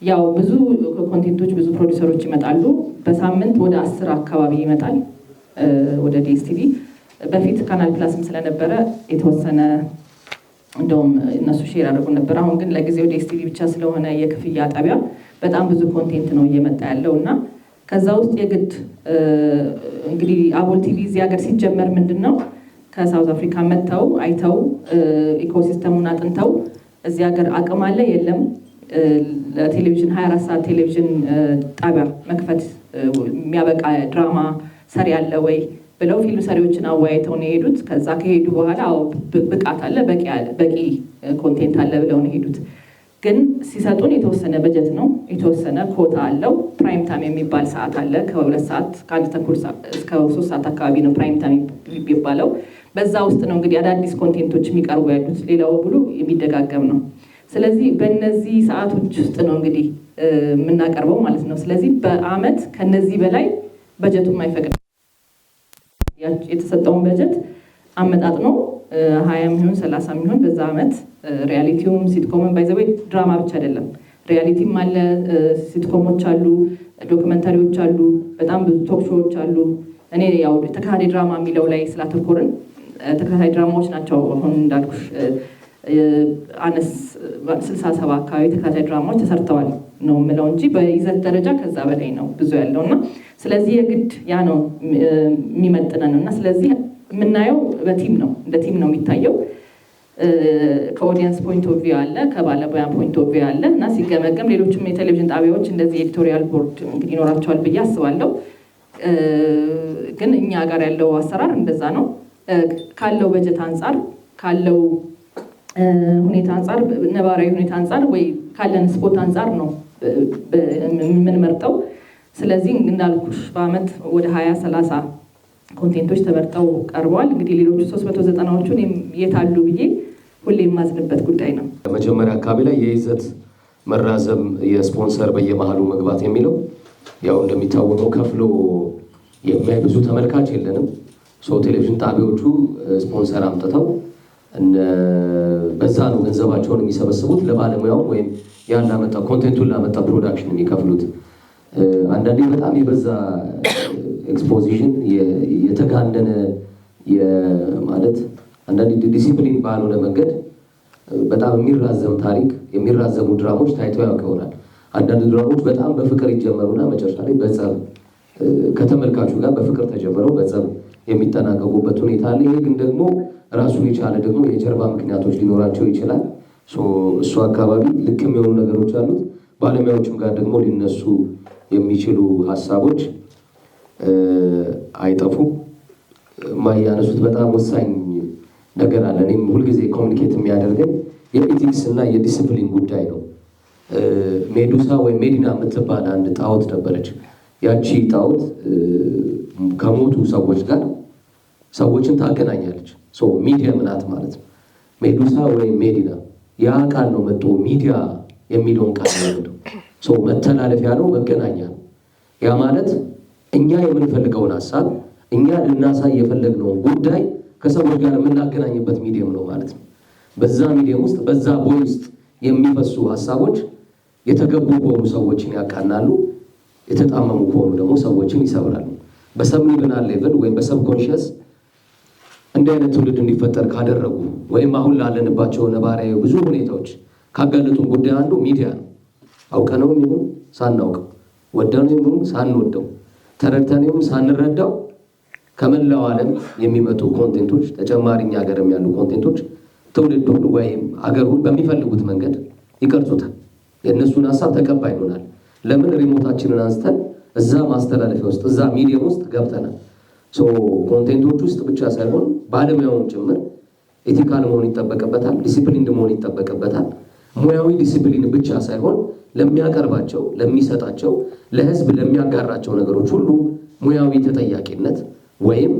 ያው ብዙ ኮንቴንቶች ብዙ ፕሮዲውሰሮች ይመጣሉ። በሳምንት ወደ 10 አካባቢ ይመጣል ወደ ዲኤስቲቪ። በፊት ካናል ፕላስም ስለነበረ የተወሰነ እንደውም እነሱ ሼር አድርጉ ነበር። አሁን ግን ለጊዜው ዲኤስቲቪ ብቻ ስለሆነ የክፍያ ጣቢያ በጣም ብዙ ኮንቴንት ነው እየመጣ ያለው እና ከዛ ውስጥ የግድ እንግዲህ አቦል ቲቪ እዚህ ሀገር ሲጀመር ምንድን ነው ከሳውዝ አፍሪካ መጥተው አይተው ኢኮሲስተሙን አጥንተው እዚህ ሀገር አቅም አለ የለም ለቴሌቪዥን 24 ሰዓት ቴሌቪዥን ጣቢያ መክፈት የሚያበቃ ድራማ ሰሪ አለ ወይ ብለው ፊልም ሰሪዎችን አወያይተው ነው የሄዱት። ከዛ ከሄዱ በኋላ ብቃት አለ በቂ ኮንቴንት አለ ብለው ነው የሄዱት። ግን ሲሰጡን የተወሰነ በጀት ነው፣ የተወሰነ ኮታ አለው። ፕራይም ታይም የሚባል ሰዓት አለ። ከ2 ሰዓት ከ1 ተኩል እስከ 3 ሰዓት አካባቢ ነው ፕራይም ታይም የሚባለው። በዛ ውስጥ ነው እንግዲህ አዳዲስ ኮንቴንቶች የሚቀርቡ ያሉት። ሌላው ብሎ የሚደጋገም ነው። ስለዚህ በእነዚህ ሰዓቶች ውስጥ ነው እንግዲህ የምናቀርበው ማለት ነው። ስለዚህ በአመት ከነዚህ በላይ በጀቱ የማይፈቅድ የተሰጠውን በጀት አመጣጥ ነው 20 ሚሊዮን 30 ሚሊዮን በዛ አመት ሪያሊቲውም ሲትኮምን ባይዘዌ ድራማ ብቻ አይደለም፣ ሪያሊቲም አለ፣ ሲትኮሞች አሉ፣ ዶክመንታሪዎች አሉ፣ በጣም ብዙ ቶክ ሾዎች አሉ። እኔ ያው ተከታታይ ድራማ የሚለው ላይ ስላተኮርን ተከታታይ ድራማዎች ናቸው። አሁን እንዳልኩሽ አነስ 67 አካባቢ ተከታታይ ድራማዎች ተሰርተዋል ነው የምለው እንጂ በይዘት ደረጃ ከዛ በላይ ነው ብዙ ያለው እና ስለዚህ የግድ ያ ነው የሚመጥነን እና ስለዚህ የምናየው በቲም ነው፣ እንደ ቲም ነው የሚታየው። ከኦዲየንስ ፖይንት ኦፍ ቪው አለ፣ ከባለሙያ ፖይንት ኦፍ ቪው አለ እና ሲገመገም ሌሎችም የቴሌቪዥን ጣቢያዎች እንደዚህ ኤዲቶሪያል ቦርድ እንግዲህ ይኖራቸዋል ብዬ አስባለሁ። ግን እኛ ጋር ያለው አሰራር እንደዛ ነው። ካለው በጀት አንጻር ካለው ሁኔታ አንጻር ነባራዊ ሁኔታ አንጻር ወይ ካለን ስፖት አንጻር ነው የምንመርጠው። ስለዚህ እንዳልኩሽ በአመት ወደ 20-30 ኮንቴንቶች ተመርጠው ቀርበዋል። እንግዲህ ሌሎቹ 390ዎቹን የታሉ ብዬ ሁሌ የማዝንበት ጉዳይ ነው። መጀመሪያ አካባቢ ላይ የይዘት መራዘም የስፖንሰር በየመሃሉ መግባት የሚለው ያው እንደሚታወቀው ከፍሎ የሚያይ ብዙ ተመልካች የለንም። ቴሌቪዥን ጣቢያዎቹ ስፖንሰር አምጥተው በዛ ነው ገንዘባቸውን የሚሰበስቡት። ለባለሙያው ወይም ያን ላመጣ ኮንቴንቱን ላመጣ ፕሮዳክሽን የሚከፍሉት። አንዳንዴ በጣም የበዛ ኤክስፖዚሽን የተጋነነ ማለት አንዳንዴ ዲሲፕሊን ባልሆነ መንገድ በጣም የሚራዘም ታሪክ የሚራዘሙ ድራሞች ታይተው ያውቅ ይሆናል። አንዳንድ ድራሞች በጣም በፍቅር ይጀመሩና መጨረሻ ላይ በጸብ ከተመልካቹ ጋር በፍቅር ተጀምረው በጸብ የሚጠናቀቁበት ሁኔታ አለ። ይሄ ግን ደግሞ ራሱን የቻለ ደግሞ የጀርባ ምክንያቶች ሊኖራቸው ይችላል። እሱ አካባቢ ልክ የሚሆኑ ነገሮች አሉት። ባለሙያዎችም ጋር ደግሞ ሊነሱ የሚችሉ ሀሳቦች አይጠፉም። ማያነሱት በጣም ወሳኝ ነገር አለ። እኔም ሁልጊዜ ኮሚኒኬት የሚያደርገኝ የኤቲክስ እና የዲስፕሊን ጉዳይ ነው። ሜዱሳ ወይም ሜዲና የምትባል አንድ ጣዖት ነበረች። ያቺ ጣዖት ከሞቱ ሰዎች ጋር ሰዎችን ታገናኛለች። ሚዲየም ናት ማለት ነው። ሜዱሳ ወይም ሜዲና ያ ቃል ነው መጥቶ ሚዲያ የሚለውን ቃል ነው። መተላለፊያ ነው፣ መገናኛ ነው። ያ ማለት እኛ የምንፈልገውን ሀሳብ እኛ ልናሳይ የፈለግነውን ጉዳይ ከሰዎች ጋር የምናገናኝበት ሚዲየም ነው ማለት ነው። በዛ ሚዲየም ውስጥ በዛ ቦይ ውስጥ የሚፈሱ ሀሳቦች የተገቡ ከሆኑ ሰዎችን ያቃናሉ፣ የተጣመሙ ከሆኑ ደግሞ ሰዎችን ይሰብራሉ። በሰብሊሚናል ሌቭል ወይም በሰብኮንሽስ እንዲህ አይነት ትውልድ እንዲፈጠር ካደረጉ ወይም አሁን ላለንባቸው ነባራዊ ብዙ ሁኔታዎች ካጋለጡን ጉዳይ አንዱ ሚዲያ ነው። አውቀነውም ይሁን ሳናውቀው፣ ወደነው ይሁን ሳንወደው፣ ተረድተነው ይሁን ሳንረዳው ከመላው ዓለም የሚመጡ ኮንቴንቶች ተጨማሪ እኛ ሀገርም ያሉ ኮንቴንቶች ትውልዱን ወይም አገሩን በሚፈልጉት መንገድ ይቀርጹታል። የእነሱን ሀሳብ ተቀባይ ይሆናል። ለምን ሪሞታችንን አንስተን እዛ ማስተላለፊያ ውስጥ እዛ ሚዲየም ውስጥ ገብተናል። ኮንቴንቶች ውስጥ ብቻ ሳይሆን ባለሙያውን ጭምር ኤቲካል መሆን ይጠበቅበታል፣ ዲሲፕሊን መሆን ይጠበቅበታል። ሙያዊ ዲሲፕሊን ብቻ ሳይሆን ለሚያቀርባቸው፣ ለሚሰጣቸው፣ ለህዝብ ለሚያጋራቸው ነገሮች ሁሉ ሙያዊ ተጠያቂነት ወይም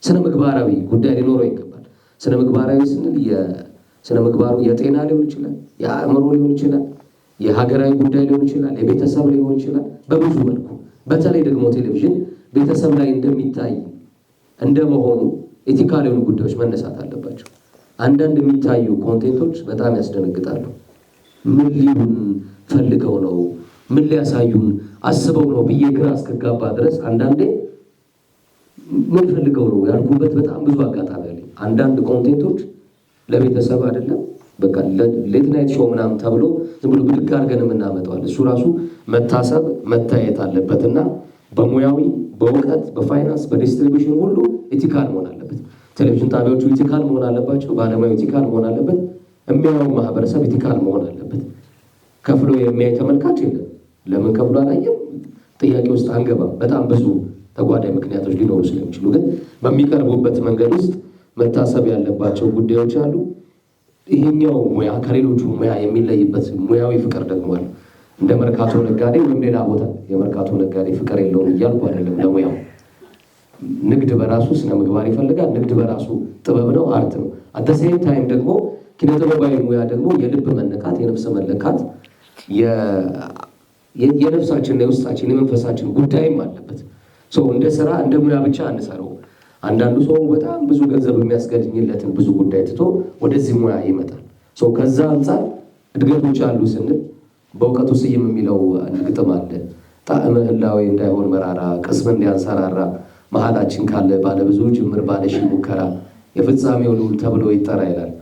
ስነ ምግባራዊ ጉዳይ ሊኖረው ይገባል። ስነ ምግባራዊ ስንል የስነ ምግባሩ የጤና ሊሆን ይችላል፣ የአእምሮ ሊሆን ይችላል፣ የሀገራዊ ጉዳይ ሊሆን ይችላል፣ የቤተሰብ ሊሆን ይችላል። በብዙ መልኩ በተለይ ደግሞ ቴሌቪዥን ቤተሰብ ላይ እንደሚታይ እንደመሆኑ ኤቲካል የሆኑ ጉዳዮች መነሳት አለባቸው። አንዳንድ የሚታዩ ኮንቴንቶች በጣም ያስደነግጣሉ። ምን ሊሉን ፈልገው ነው? ምን ሊያሳዩን አስበው ነው ብዬ ግራ እስከጋባ ድረስ አንዳንዴ ምን ፈልገው ነው ያልኩበት በጣም ብዙ አጋጣሚ አለ። አንዳንድ ኮንቴንቶች ለቤተሰብ አይደለም በቃ ሌት ናይት ሾው ምናምን ተብሎ ዝም ብሎ ብድግ አድርገን የምናመጣዋል። እሱ ራሱ መታሰብ መታየት አለበትና በሙያዊ በእውቀት በፋይናንስ በዲስትሪቢዩሽን ሁሉ ኤቲካል መሆን አለበት። ቴሌቪዥን ጣቢያዎቹ ኤቲካል መሆን አለባቸው። ባለሙያው ኤቲካል መሆን አለበት። የሚያየው ማህበረሰብ ኤቲካል መሆን አለበት። ከፍሎ የሚያይ ተመልካች የለም። ለምን ከፍሎ አላየም ጥያቄ ውስጥ አንገባም። በጣም ብዙ ተጓዳኝ ምክንያቶች ሊኖሩ ስለሚችሉ ግን በሚቀርቡበት መንገድ ውስጥ መታሰብ ያለባቸው ጉዳዮች አሉ። ይሄኛው ሙያ ከሌሎቹ ሙያ የሚለይበት ሙያዊ ፍቅር ደግሞ አለ። እንደ መርካቶ ነጋዴ ወይም ሌላ ቦታ የመርካቶ ነጋዴ ፍቅር የለውም እያልኩ አይደለም። ለሙያው ንግድ በራሱ ስነ ምግባር ይፈልጋል። ንግድ በራሱ ጥበብ ነው፣ አርት ነው። አተሴም ታይም ደግሞ ኪነጥበባዊ ሙያ ደግሞ የልብ መነካት፣ የነፍስ መለካት፣ የነፍሳችንና የውስጣችን የመንፈሳችን ጉዳይም አለበት። እንደ ስራ እንደ ሙያ ብቻ አንሰራው። አንዳንዱ ሰው በጣም ብዙ ገንዘብ የሚያስገኝለትን ብዙ ጉዳይ ትቶ ወደዚህ ሙያ ይመጣል። ከዛ አንጻር እድገቶች አሉ ስንል በእውቀቱ ስይም የሚለው አንድ ግጥም አለ። ጣዕመ ህላዌ እንዳይሆን መራራ፣ ቅስም እንዲያንሰራራ፣ መሀላችን ካለ ባለብዙ ጅምር ባለሺ ሙከራ የፍጻሜው ልዑል ተብሎ ይጠራ ይላል።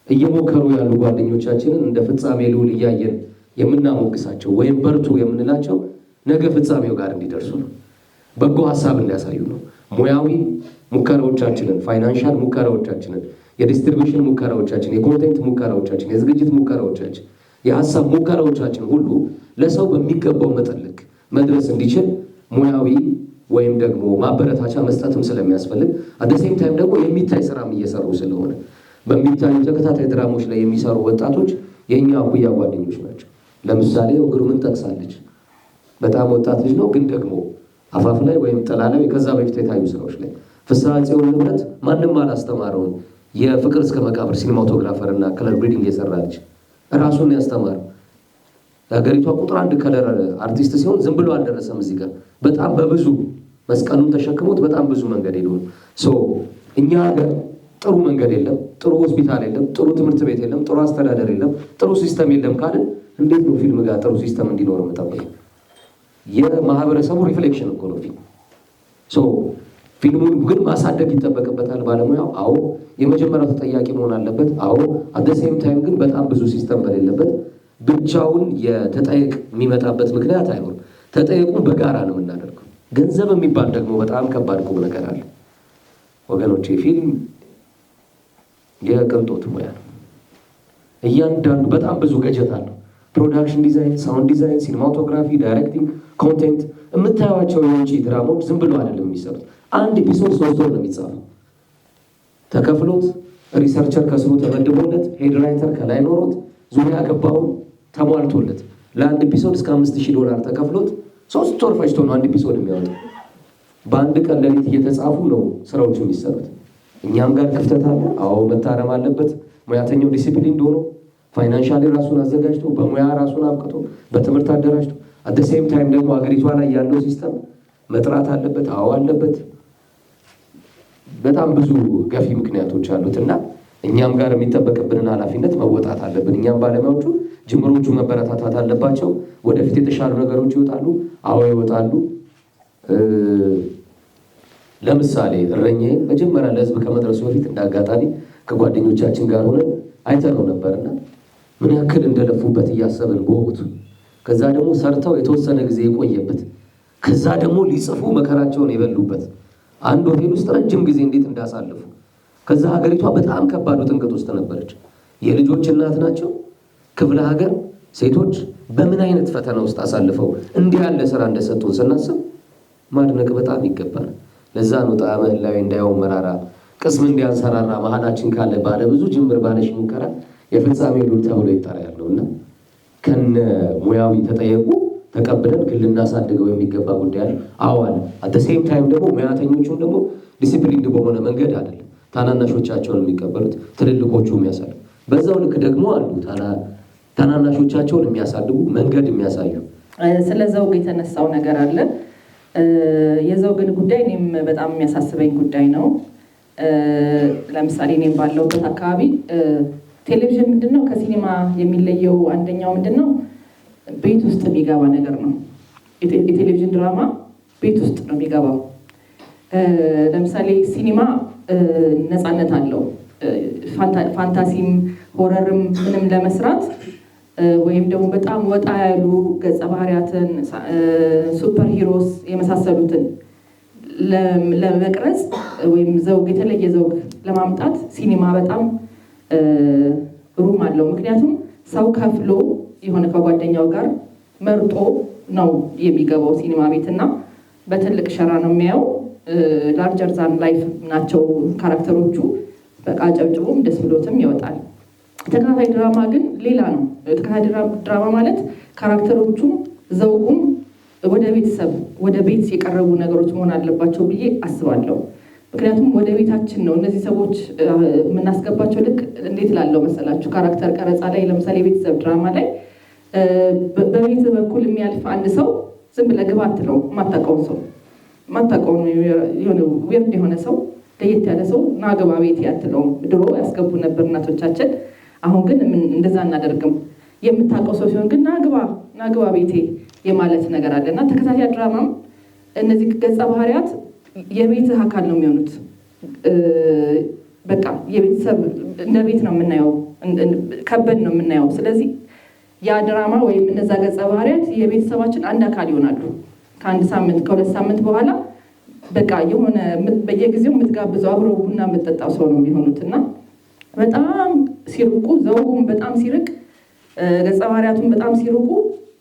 እየሞከሩ ያሉ ጓደኞቻችንን እንደ ፍጻሜ ልዑል እያየን የምናሞግሳቸው ወይም በርቱ የምንላቸው ነገ ፍጻሜው ጋር እንዲደርሱ ነው። በጎ ሀሳብ እንዲያሳዩ ነው። ሙያዊ ሙከራዎቻችንን፣ ፋይናንሻል ሙከራዎቻችንን፣ የዲስትሪቢዩሽን ሙከራዎቻችን፣ የኮንቴንት ሙከራዎቻችን፣ የዝግጅት ሙከራዎቻችን፣ የሀሳብ ሙከራዎቻችን ሁሉ ለሰው በሚገባው መጠን ልክ መድረስ እንዲችል ሙያዊ ወይም ደግሞ ማበረታቻ መስጠትም ስለሚያስፈልግ አደሴም ታይም ደግሞ የሚታይ ስራም እየሰሩ ስለሆነ በሚታዩ ተከታታይ ድራሞች ላይ የሚሰሩ ወጣቶች የእኛ እኩያ ጓደኞች ናቸው። ለምሳሌ ግሩምን ጠቅሳለች። በጣም ወጣት ልጅ ነው፣ ግን ደግሞ አፋፍ ላይ ወይም ጥላ ላይ ከዛ በፊት የታዩ ስራዎች ላይ ፍስሐ ጽዮን ንብረት ማንም አላስተማረውን የፍቅር እስከ መቃብር ሲኒማቶግራፈር እና ከለር ግሬዲንግ የሰራ ልጅ ራሱን ያስተማረው የሀገሪቷ ቁጥር 1 ከለር አርቲስት ሲሆን ዝም ብሎ አልደረሰም። እዚህ ጋር በጣም በብዙ መስቀሉን ተሸክሞት በጣም ብዙ መንገድ ሄዶ እኛ ሀገር ጥሩ መንገድ የለም፣ ጥሩ ሆስፒታል የለም፣ ጥሩ ትምህርት ቤት የለም፣ ጥሩ አስተዳደር የለም፣ ጥሩ ሲስተም የለም ካልን እንዴት ነው ፊልም ጋር ጥሩ ሲስተም እንዲኖር የምጠብቀው? የማህበረሰቡ ሪፍሌክሽን እኮ ነው ፊልም። ፊልሙን ግን ማሳደግ ይጠበቅበታል ባለሙያው። አዎ የመጀመሪያው ተጠያቂ መሆን አለበት። አዎ አደሴም ታይም ግን በጣም ብዙ ሲስተም በሌለበት ብቻውን የተጠየቅ የሚመጣበት ምክንያት አይኖርም። ተጠየቁን በጋራ ነው የምናደርገው። ገንዘብ የሚባል ደግሞ በጣም ከባድ ቁም ነገር አለ ወገኖቼ። ፊልም የቅንጦት ሙያ ነው። እያንዳንዱ በጣም ብዙ ገጀት አለው። ፕሮዳክሽን ዲዛይን፣ ሳውንድ ዲዛይን፣ ሲኒማቶግራፊ፣ ዳይሬክቲንግ፣ ኮንቴንት። የምታዩቸው የውጭ ድራማዎች ዝም ብሎ አይደለም የሚሰሩት። አንድ ኤፒሶድ 3 ወር ነው የሚጻፈው ተከፍሎት፣ ሪሰርቸር ከስሩ ተመድቦለት፣ ሄድ ራይተር ከላይ ኖሮት፣ ዙሪያ ገባውን ተሟልቶለት ለአንድ ኤፒሶድ እስከ $5000 ተከፍሎት 3 ወር ፈጅቶ ነው አንድ ኤፒሶድ የሚያወጣው። በአንድ ቀን ሌሊት እየተጻፉ ነው ስራዎች የሚሰሩት። እኛም ጋር ክፍተት አለ። አዎ መታረም አለበት። ሙያተኛው ዲሲፕሊን እንደሆነ ፋይናንሻሊ ራሱን አዘጋጅቶ በሙያ ራሱን አብቅቶ በትምህርት አደራጅቶ አደሴም ታይም ደግሞ ሀገሪቷ ላይ ያለው ሲስተም መጥራት አለበት። አዎ አለበት። በጣም ብዙ ገፊ ምክንያቶች አሉት እና እኛም ጋር የሚጠበቅብንን ኃላፊነት መወጣት አለብን። እኛም ባለሙያዎቹ ጅምሮቹ መበረታታት አለባቸው። ወደፊት የተሻሉ ነገሮች ይወጣሉ። አዎ ይወጣሉ። ለምሳሌ እረኛዬ መጀመሪያ ለህዝብ ከመድረሱ በፊት እንዳጋጣሚ ከጓደኞቻችን ጋር ሆነን አይተነው ነበርና ምን ያክል እንደለፉበት እያሰብን በወቅቱ ከዛ ደግሞ ሰርተው የተወሰነ ጊዜ የቆየበት ከዛ ደግሞ ሊጽፉ መከራቸውን የበሉበት አንድ ሆቴል ውስጥ ረጅም ጊዜ እንዴት እንዳሳልፉ ከዛ ሀገሪቷ በጣም ከባዱ ጥንቅጥ ውስጥ ነበረች። የልጆች እናት ናቸው። ክፍለ ሀገር ሴቶች በምን አይነት ፈተና ውስጥ አሳልፈው እንዲህ ያለ ስራ እንደሰጡን ስናስብ ማድነቅ በጣም ይገባል። ለዛ ነው ጣዕመ ህላዌ እንዳይሆን መራራ ቅስም እንዲያንሰራራ መሀላችን ካለ ባለ ብዙ ጅምር ባለሽ ሙከራ የፍጻሜ ልዑል ተብሎ ይጠራ ያለውና ከነ ሙያዊ ተጠየቁ ተቀብለን ግን ልናሳድገው የሚገባ ጉዳይ አለ። አዋል አደሴም ታይም ደግሞ ሙያተኞቹም ደግሞ ዲሲፕሊን በሆነ መንገድ አይደለም ታናናሾቻቸውን የሚቀበሉት ትልልቆቹ የሚያሳድጉ በዛው ልክ ደግሞ አሉ ታናናሾቻቸውን የሚያሳድጉ መንገድ የሚያሳዩ። ስለ ዘውግ የተነሳው ነገር አለ። የዘውግን ጉዳይ እኔም በጣም የሚያሳስበኝ ጉዳይ ነው። ለምሳሌ እኔም ባለሁበት አካባቢ ቴሌቪዥን ምንድነው ከሲኒማ የሚለየው አንደኛው ምንድነው ቤት ውስጥ የሚገባ ነገር ነው። የቴሌቪዥን ድራማ ቤት ውስጥ ነው የሚገባው። ለምሳሌ ሲኒማ ነፃነት አለው። ፋንታሲም ሆረርም ምንም ለመስራት ወይም ደግሞ በጣም ወጣ ያሉ ገጸ ባህሪያትን ሱፐር ሂሮስ የመሳሰሉትን ለመቅረጽ ወይም ዘውግ የተለየ ዘውግ ለማምጣት ሲኒማ በጣም ሩም አለው። ምክንያቱም ሰው ከፍሎ የሆነ ከጓደኛው ጋር መርጦ ነው የሚገባው ሲኒማ ቤት እና በትልቅ ሸራ ነው የሚያየው። ላርጀር ዛን ላይፍ ናቸው ካራክተሮቹ። በቃ ጨብጭቦም ደስ ብሎትም ይወጣል። ተከታታይ ድራማ ግን ሌላ ነው። ተከታታይ ድራማ ማለት ካራክተሮቹም ዘውጉም ወደ ቤተሰብ ወደ ቤት የቀረቡ ነገሮች መሆን አለባቸው ብዬ አስባለሁ። ምክንያቱም ወደ ቤታችን ነው እነዚህ ሰዎች የምናስገባቸው። ልክ እንዴት ላለው መሰላችሁ ካራክተር ቀረጻ ላይ ለምሳሌ ቤተሰብ ድራማ ላይ በቤት በኩል የሚያልፍ አንድ ሰው ዝም ብለህ ግባ አትለው። ማታውቀውን ሰው ማታውቀውን የሆነ ዊርድ የሆነ ሰው ለየት ያለ ሰው ና ግባ ቤቴ አትለውም። ድሮ ያስገቡ ነበር እናቶቻችን። አሁን ግን እንደዛ እናደርግም። የምታውቀው ሰው ሲሆን ግን ና ግባ ቤቴ የማለት ነገር አለ እና ተከታታይ ድራማም እነዚህ ገጸ ባህሪያት የቤትህ አካል ነው የሚሆኑት። በቃ የቤተሰብ እንደ ቤት ነው የምናየው፣ ከበድ ነው የምናየው። ስለዚህ ያ ድራማ ወይም እነዛ ገጸ ባህሪያት የቤተሰባችን አንድ አካል ይሆናሉ። ከአንድ ሳምንት ከሁለት ሳምንት በኋላ በቃ የሆነ በየጊዜው የምትጋብዘው አብረው ቡና የምትጠጣው ሰው ነው የሚሆኑት እና በጣም ሲርቁ ዘውጉም በጣም ሲርቅ ገጸ ባህሪያቱን በጣም ሲርቁ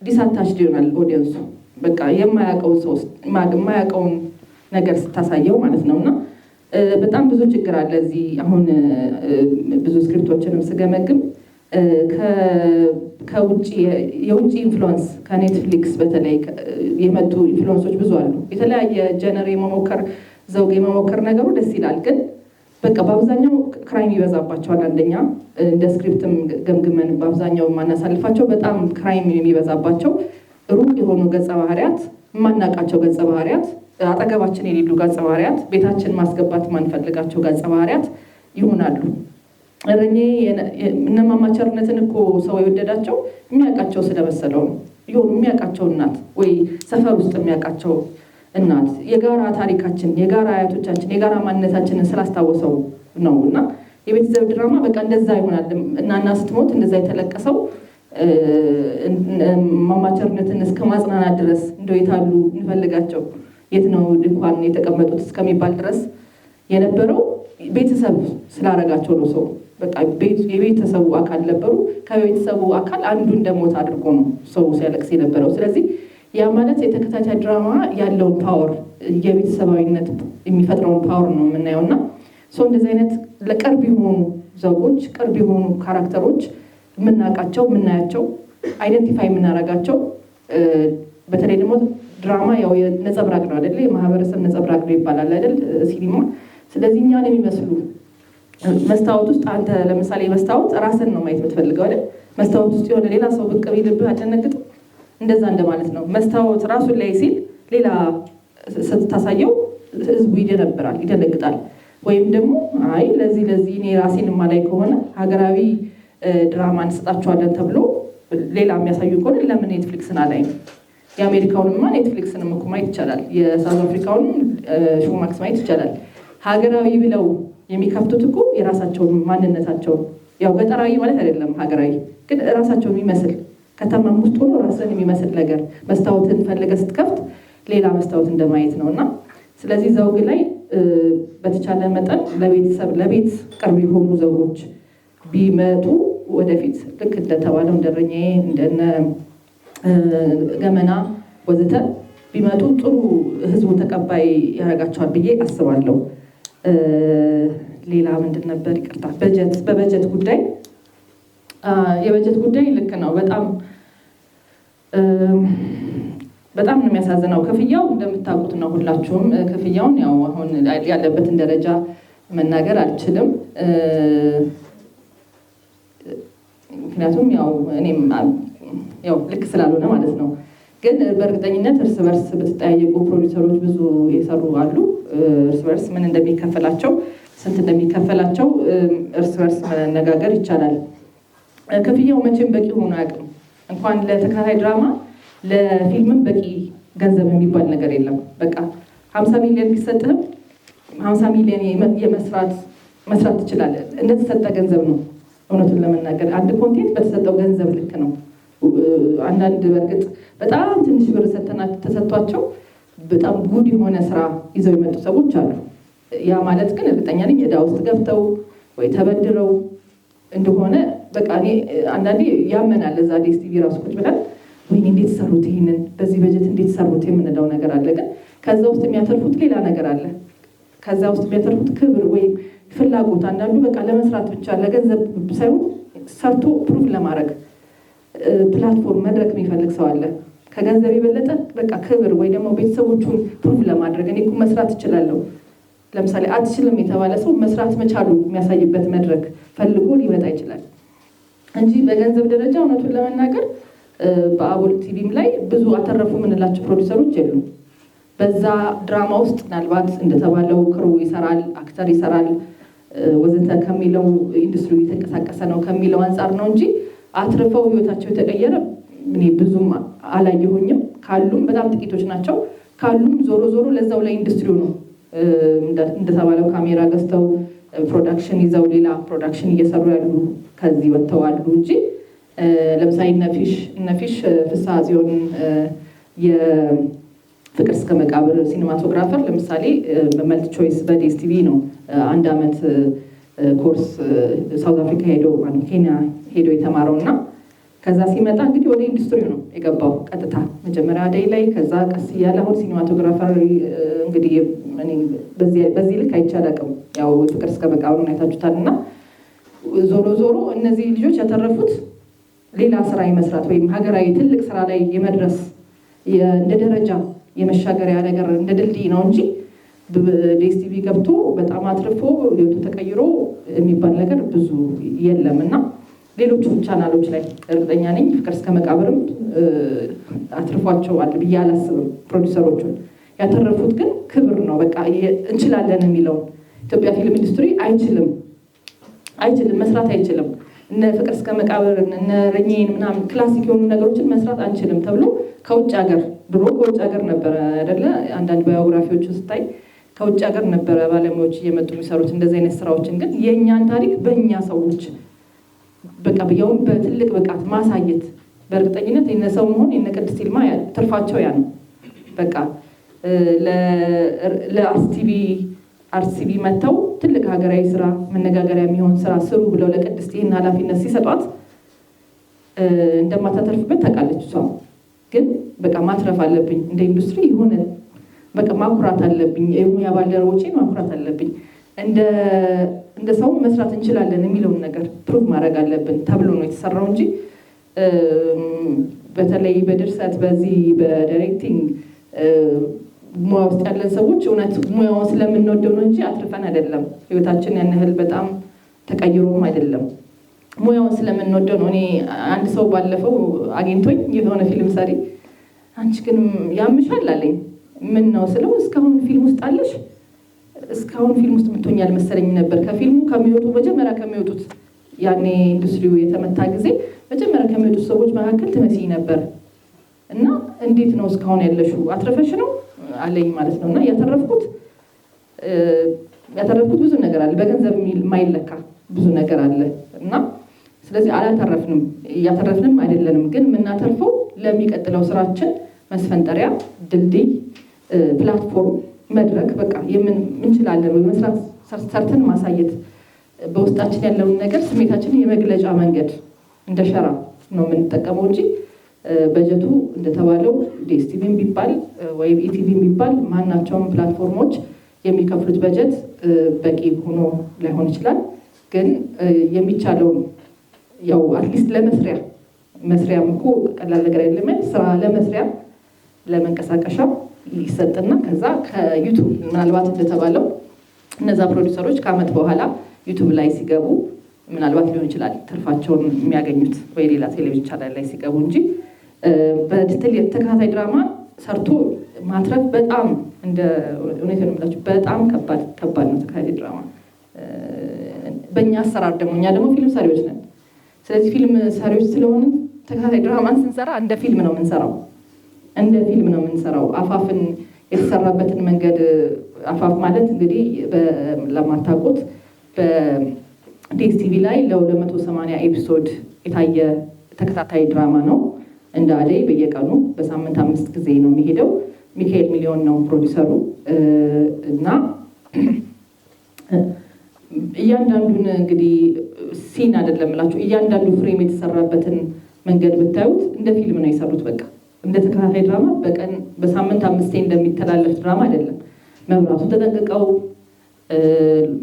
ዲሳታችድ ይሆናል ኦዲየንሱ። በቃ የማያውቀውን ነገር ስታሳየው ማለት ነው እና በጣም ብዙ ችግር አለ እዚህ። አሁን ብዙ ስክሪፕቶችንም ስገመግም የውጭ ኢንፍሉዌንስ ከኔትፍሊክስ በተለይ የመጡ ኢንፍሉዌንሶች ብዙ አሉ። የተለያየ ጀነር የመሞከር ዘውግ የመሞከር ነገሩ ደስ ይላል፣ ግን በቃ በአብዛኛው ክራይም ይበዛባቸዋል። አንደኛ እንደ ስክሪፕትም ገምግመን በአብዛኛው የማናሳልፋቸው በጣም ክራይም የሚበዛባቸው ሩቅ የሆኑ ገጸ ባህሪያት፣ የማናውቃቸው ገጸ ባህሪያት፣ አጠገባችን የሌሉ ገጸ ባህሪያት፣ ቤታችን ማስገባት የማንፈልጋቸው ገጸ ባህሪያት ይሆናሉ። እረኜ እነማማ ቸርነትን እኮ ሰው የወደዳቸው የሚያውቃቸው ስለመሰለው ነው። ይሁን የሚያውቃቸው እናት ወይ ሰፈር ውስጥ የሚያውቃቸው እናት የጋራ ታሪካችን፣ የጋራ አያቶቻችን፣ የጋራ ማንነታችንን ስላስታወሰው ነው። እና የቤተሰብ ድራማ በቃ እንደዛ ይሆናል። እናና ስትሞት እንደዛ የተለቀሰው እማማ ቸርነትን እስከ ማጽናናት ድረስ እንደው የታሉ እንፈልጋቸው የት ነው ድንኳን የተቀመጡት እስከሚባል ድረስ የነበረው ቤተሰብ ስላረጋቸው ነው። ሰው በቃ የቤተሰቡ አካል ነበሩ። ከቤተሰቡ አካል አንዱ እንደሞት አድርጎ ነው ሰው ሲያለቅስ የነበረው። ስለዚህ ያ ማለት የተከታታይ ድራማ ያለውን ፓወር፣ የቤተሰባዊነት የሚፈጥረውን ፓወር ነው የምናየው እና ሰው እንደዚህ አይነት ለቅርብ የሆኑ ዘውጎች፣ ቅርብ የሆኑ ካራክተሮች የምናውቃቸው፣ የምናያቸው፣ አይደንቲፋይ የምናደርጋቸው በተለይ ደግሞ ድራማ ያው የነጸብራቅ ነው አይደል? የማህበረሰብ ነጸብራቅ ነው ይባላል አይደል? ሲኒማ። ስለዚህ እኛን የሚመስሉ መስታወት ውስጥ አንተ ለምሳሌ መስታወት ራስን ነው ማየት የምትፈልገው አይደል? መስታወት ውስጥ የሆነ ሌላ ሰው ብቅ ቢልብህ አትደነግጥም? እንደዛ እንደማለት ነው። መስታወት ራሱን ላይ ሲል ሌላ ስታሳየው ህዝቡ ይደነብራል፣ ይደነግጣል። ወይም ደግሞ አይ ለዚህ እኔ ራሴን ማላይ ከሆነ ሀገራዊ ድራማ እንሰጣቸዋለን ተብሎ ሌላ የሚያሳዩ ከሆነ ለምን ኔትፍሊክስን አላይም? የአሜሪካውንማ ኔትፍሊክስንም እኮ ማየት ይቻላል። የሳውዝ አፍሪካውን ሾማክስ ማየት ይቻላል። ሀገራዊ ብለው የሚከፍቱት እኮ የራሳቸውን ማንነታቸውን ያው ገጠራዊ ማለት አይደለም፣ ሀገራዊ ግን ራሳቸውን የሚመስል ከተማም ውስጥ ሆኖ ራስን የሚመስል ነገር መስታወትን ፈልገ ስትከፍት ሌላ መስታወት እንደማየት ነው እና ስለዚህ ዘውግ ላይ በተቻለ መጠን ለቤተሰብ ለቤት ቅርብ የሆኑ ዘውጎች ቢመጡ ወደፊት ልክ እንደተባለው እንደረኛዬ እንደነ ገመና ወዘተ ቢመጡ ጥሩ ህዝቡ ተቀባይ ያደርጋቸዋል ብዬ አስባለሁ። ሌላ ምንድን ነበር? ይቅርታ፣ በበጀት ጉዳይ የበጀት ጉዳይ ልክ ነው። በጣም ነው የሚያሳዝነው። ክፍያው እንደምታውቁት ነው ሁላችሁም። ክፍያውን ያው አሁን ያለበትን ደረጃ መናገር አልችልም፣ ምክንያቱም ያው እኔም ያው ልክ ስላልሆነ ማለት ነው። ግን በእርግጠኝነት እርስ በርስ በተጠያየቁ ፕሮዲውሰሮች ብዙ የሰሩ አሉ። እርስ በርስ ምን እንደሚከፈላቸው ስንት እንደሚከፈላቸው እርስ በርስ መነጋገር ይቻላል። ክፍያው መቼም በቂ ሆኖ አያውቅም። እንኳን ለተከታታይ ድራማ ለፊልምም በቂ ገንዘብ የሚባል ነገር የለም። በቃ 50 ሚሊዮን ቢሰጥህም 50 ሚሊዮን መስራት ትችላለህ። እንደተሰጠ ገንዘብ ነው። እውነቱን ለመናገር አንድ ኮንቴንት በተሰጠው ገንዘብ ልክ ነው። አንዳንድ በእርግጥ በጣም ትንሽ ብር ተሰጥቷቸው በጣም ጉድ የሆነ ስራ ይዘው የመጡ ሰዎች አሉ። ያ ማለት ግን እርግጠኛ ነኝ ዕዳ ውስጥ ገብተው ወይ ተበድረው እንደሆነ በቃ እኔ አንዳንዴ ያመናል። እዛ ዲኤስቲቪ ራሱ ቁጭ ብለን ወይኔ እንዴት ሰሩት ይሄንን በዚህ በጀት እንዴት ሰሩት የምንለው ነገር አለ። ግን ከዛ ውስጥ የሚያተርፉት ሌላ ነገር አለ። ከዛ ውስጥ የሚያተርፉት ክብር ወይም ፍላጎት፣ አንዳንዱ በቃ ለመስራት ብቻ ለገንዘብ ሳይሆን ሰርቶ ፕሩፍ ለማድረግ ፕላትፎርም መድረክ የሚፈልግ ሰው አለ። ከገንዘብ የበለጠ በቃ ክብር ወይ ደግሞ ቤተሰቦቹን ፕሩፍ ለማድረግ እኔ እኮ መስራት እችላለሁ። ለምሳሌ አትችልም የተባለ ሰው መስራት መቻሉ የሚያሳይበት መድረክ ፈልጎ ሊመጣ ይችላል እንጂ በገንዘብ ደረጃ እውነቱን ለመናገር በአቦል ቲቪም ላይ ብዙ አተረፉ የምንላቸው ፕሮዲውሰሮች የሉም። በዛ ድራማ ውስጥ ምናልባት እንደተባለው ክሩ ይሰራል፣ አክተር ይሰራል ወዘተ ከሚለው ኢንዱስትሪ የተንቀሳቀሰ ነው ከሚለው አንጻር ነው እንጂ አትርፈው ህይወታቸው የተቀየረ እኔ ብዙም አላየሁኝም። ካሉም በጣም ጥቂቶች ናቸው። ካሉም ዞሮ ለዛው ላይ ኢንዱስትሪው ነው እንደተባለው ካሜራ ገዝተው ፕሮዳክሽን ይዘው ሌላ ፕሮዳክሽን እየሰሩ ያሉ ከዚህ ወጥተዋሉ እንጂ ለምሳሌ እነፊሽ ፍስሐ ጽዮን የፍቅር እስከ መቃብር ሲኒማቶግራፈር ለምሳሌ በመልቲ ቾይስ በዲኤስቲቪ ነው 1 ዓመት ኮርስ ሳውዝ አፍሪካ ኬንያ ሄዶ የተማረው እና ከዛ ሲመጣ እንግዲህ ወደ ኢንዱስትሪው ነው የገባው ቀጥታ መጀመሪያ አደይ ላይ ከዛ ቀስ እያለ አሁን ሲኒማቶግራፈር እንግዲህ በዚህ ልክ አይቻላቅም ያው ፍቅር እስከ መቃብሩን አይታችሁታል እና ዞሮ እነዚህ ልጆች ያተረፉት ሌላ ስራ የመስራት ወይም ሀገራዊ ትልቅ ስራ ላይ የመድረስ እንደ ደረጃ የመሻገሪያ ነገር እንደ ድልድይ ነው እንጂ ዲኤስቲቪ ገብቶ በጣም አትርፎ ህይወቱ ተቀይሮ የሚባል ነገር ብዙ የለም እና ሌሎቹ ቻናሎች ላይ እርግጠኛ ነኝ ፍቅር እስከ መቃብርም አትርፏቸዋል ብዬ አላስብም። ፕሮዲውሰሮቹን ያተረፉት ግን ክብር ነው። በቃ እንችላለን የሚለውን ኢትዮጵያ ፊልም ኢንዱስትሪ አይችልም መስራት አይችልም። እነ ፍቅር እስከ መቃብር እነ ረኝን ምናምን ክላሲክ የሆኑ ነገሮችን መስራት አንችልም ተብሎ ከውጭ ሀገር ድሮ ከውጭ ሀገር ነበረ አይደለ? አንዳንድ ባዮግራፊዎች ስታይ ከውጭ ሀገር ነበረ ባለሙያዎች እየመጡ የሚሰሩት እንደዚህ አይነት ስራዎችን። ግን የእኛን ታሪክ በእኛ ሰዎች በቃ ብያውን በትልቅ ብቃት ማሳየት በእርግጠኝነት የነሰው መሆን የነ ቅድስት ይልማ ትርፋቸው ያ ነው። በቃ ለአርቲቪ መጥተው ትልቅ ሀገራዊ ስራ መነጋገሪያ የሚሆን ስራ ስሩ ብለው ለቅድስት ይህን ኃላፊነት ሲሰጧት እንደማታተርፍበት ታውቃለች። እሷ ግን በቃ ማትረፍ አለብኝ እንደ ኢንዱስትሪ የሆነ በቃ ማኩራት አለብኝ፣ የሙያ ባልደረቦቼ ማኩራት አለብኝ፣ እንደ ሰው መስራት እንችላለን የሚለውን ነገር ፕሩቭ ማድረግ አለብን ተብሎ ነው የተሰራው እንጂ በተለይ በድርሰት በዚህ በዳይሬክቲንግ ሙያ ውስጥ ያለን ሰዎች እውነት ሙያውን ስለምንወደው ነው እንጂ አትርፈን አይደለም። ህይወታችን ያን ያህል በጣም ተቀይሮም አይደለም። ሙያውን ስለምንወደው ነው። እኔ አንድ ሰው ባለፈው አግኝቶኝ የሆነ ፊልም ሰሪ አንቺ ግን ያምሻል አለኝ። ምን ነው ስለው እስካሁን ፊልም ውስጥ አለሽ? እስካሁን ፊልም ውስጥ ምትሆኝ አልመሰለኝ ነበር። ከፊልሙ መጀመሪያ ከሚወጡት ያኔ ኢንዱስትሪው የተመታ ጊዜ መጀመሪያ ከሚወጡት ሰዎች መካከል ትመስይ ነበር እና እንዴት ነው እስካሁን ያለሽው? አትረፈሽ ነው አለኝ ማለት ነው። እና ያተረፍኩት ብዙ ነገር አለ፣ በገንዘብ የማይለካ ብዙ ነገር አለ እና ስለዚህ አላተረፍንም፣ እያተረፍንም አይደለንም። ግን የምናተርፈው ለሚቀጥለው ስራችን መስፈንጠሪያ፣ ድልድይ፣ ፕላትፎርም፣ መድረክ በቃ እንችላለን ወይ መስራት ሰርተን ማሳየት በውስጣችን ያለውን ነገር ስሜታችንን የመግለጫ መንገድ እንደ ሸራ ነው የምንጠቀመው እንጂ በጀቱ እንደተባለው ዲኤስቲቪም ቢባል ወይም ኢቲቪ ቢባል ማናቸውም ፕላትፎርሞች የሚከፍሉት በጀት በቂ ሆኖ ላይሆን ይችላል። ግን የሚቻለውን ያው አትሊስት መስሪያም እኮ ቀላል ነገር የለም። ስራ ለመስሪያ ለመንቀሳቀሻ ይሰጥና ከዛ ከዩቱብ ምናልባት እንደተባለው እነዛ ፕሮዲውሰሮች ከዓመት በኋላ ዩቱብ ላይ ሲገቡ ምናልባት ሊሆን ይችላል ትርፋቸውን የሚያገኙት ወይ ሌላ ቴሌቪዥን ቻናል ላይ ሲገቡ እንጂ ተከታታይ ድራማ ሰርቶ ማትረፍ በጣም እንደ እውነት ነው የምላችሁ በጣም ከባድ ነው ተከታታይ ድራማ። በእኛ አሰራር ደግሞ እኛ ደግሞ ፊልም ሰሪዎች ነን። ስለዚህ ፊልም ሰሪዎች ስለሆነ ተከታታይ ድራማን ስንሰራ እንደ ፊልም ነው የምንሰራው። አፋፍን የተሰራበትን መንገድ አፋፍ ማለት እንግዲህ ለማታውቁት በዲኤስቲቪ ላይ ለ280 ኤፒሶድ የታየ ተከታታይ ድራማ ነው። እንደ አደይ በየቀኑ በሳምንት 5 ጊዜ ነው የሚሄደው። ሚካኤል ሚሊዮን ነው ፕሮዲሰሩ እና እያንዳንዱን እንግዲህ ሲን አይደለም እላችሁ እያንዳንዱ ፍሬም የተሰራበትን መንገድ ብታዩት እንደ ፊልም ነው የሰሩት። በቃ እንደ ተከታታይ ድራማ በሳምንት 5 እንደሚተላለፍ ድራማ አይደለም። መብራቱ ተጠንቅቀው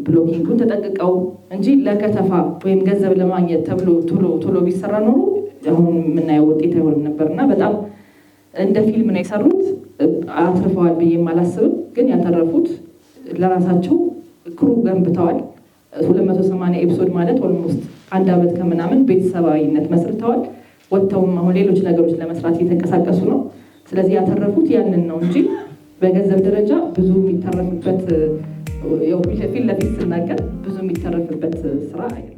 ብሎኪንጉን ተጠንቅቀው እንጂ ለከተፋ ወይም ገንዘብ ለማግኘት ተብሎ ቶሎ ቢሰራ ኖሮ አሁን የምናየው ውጤት አይሆንም ነበር እና በጣም እንደ ፊልም ነው የሰሩት። አትርፈዋል ብዬም አላስብም። ግን ያተረፉት ለራሳቸው ክሩ ገንብተዋል። 280 ኤፒሶድ ማለት ኦልሞስት 1 ዓመት ከምናምን ቤተሰባዊነት መስርተዋል። ወጥተውም አሁን ሌሎች ነገሮች ለመስራት እየተንቀሳቀሱ ነው። ስለዚህ ያተረፉት ያንን ነው እንጂ በገንዘብ ደረጃ ብዙ የሚተረፍበት ፊት ለፊት ስናገር ብዙ የሚተረፍበት ስራ አይደለም።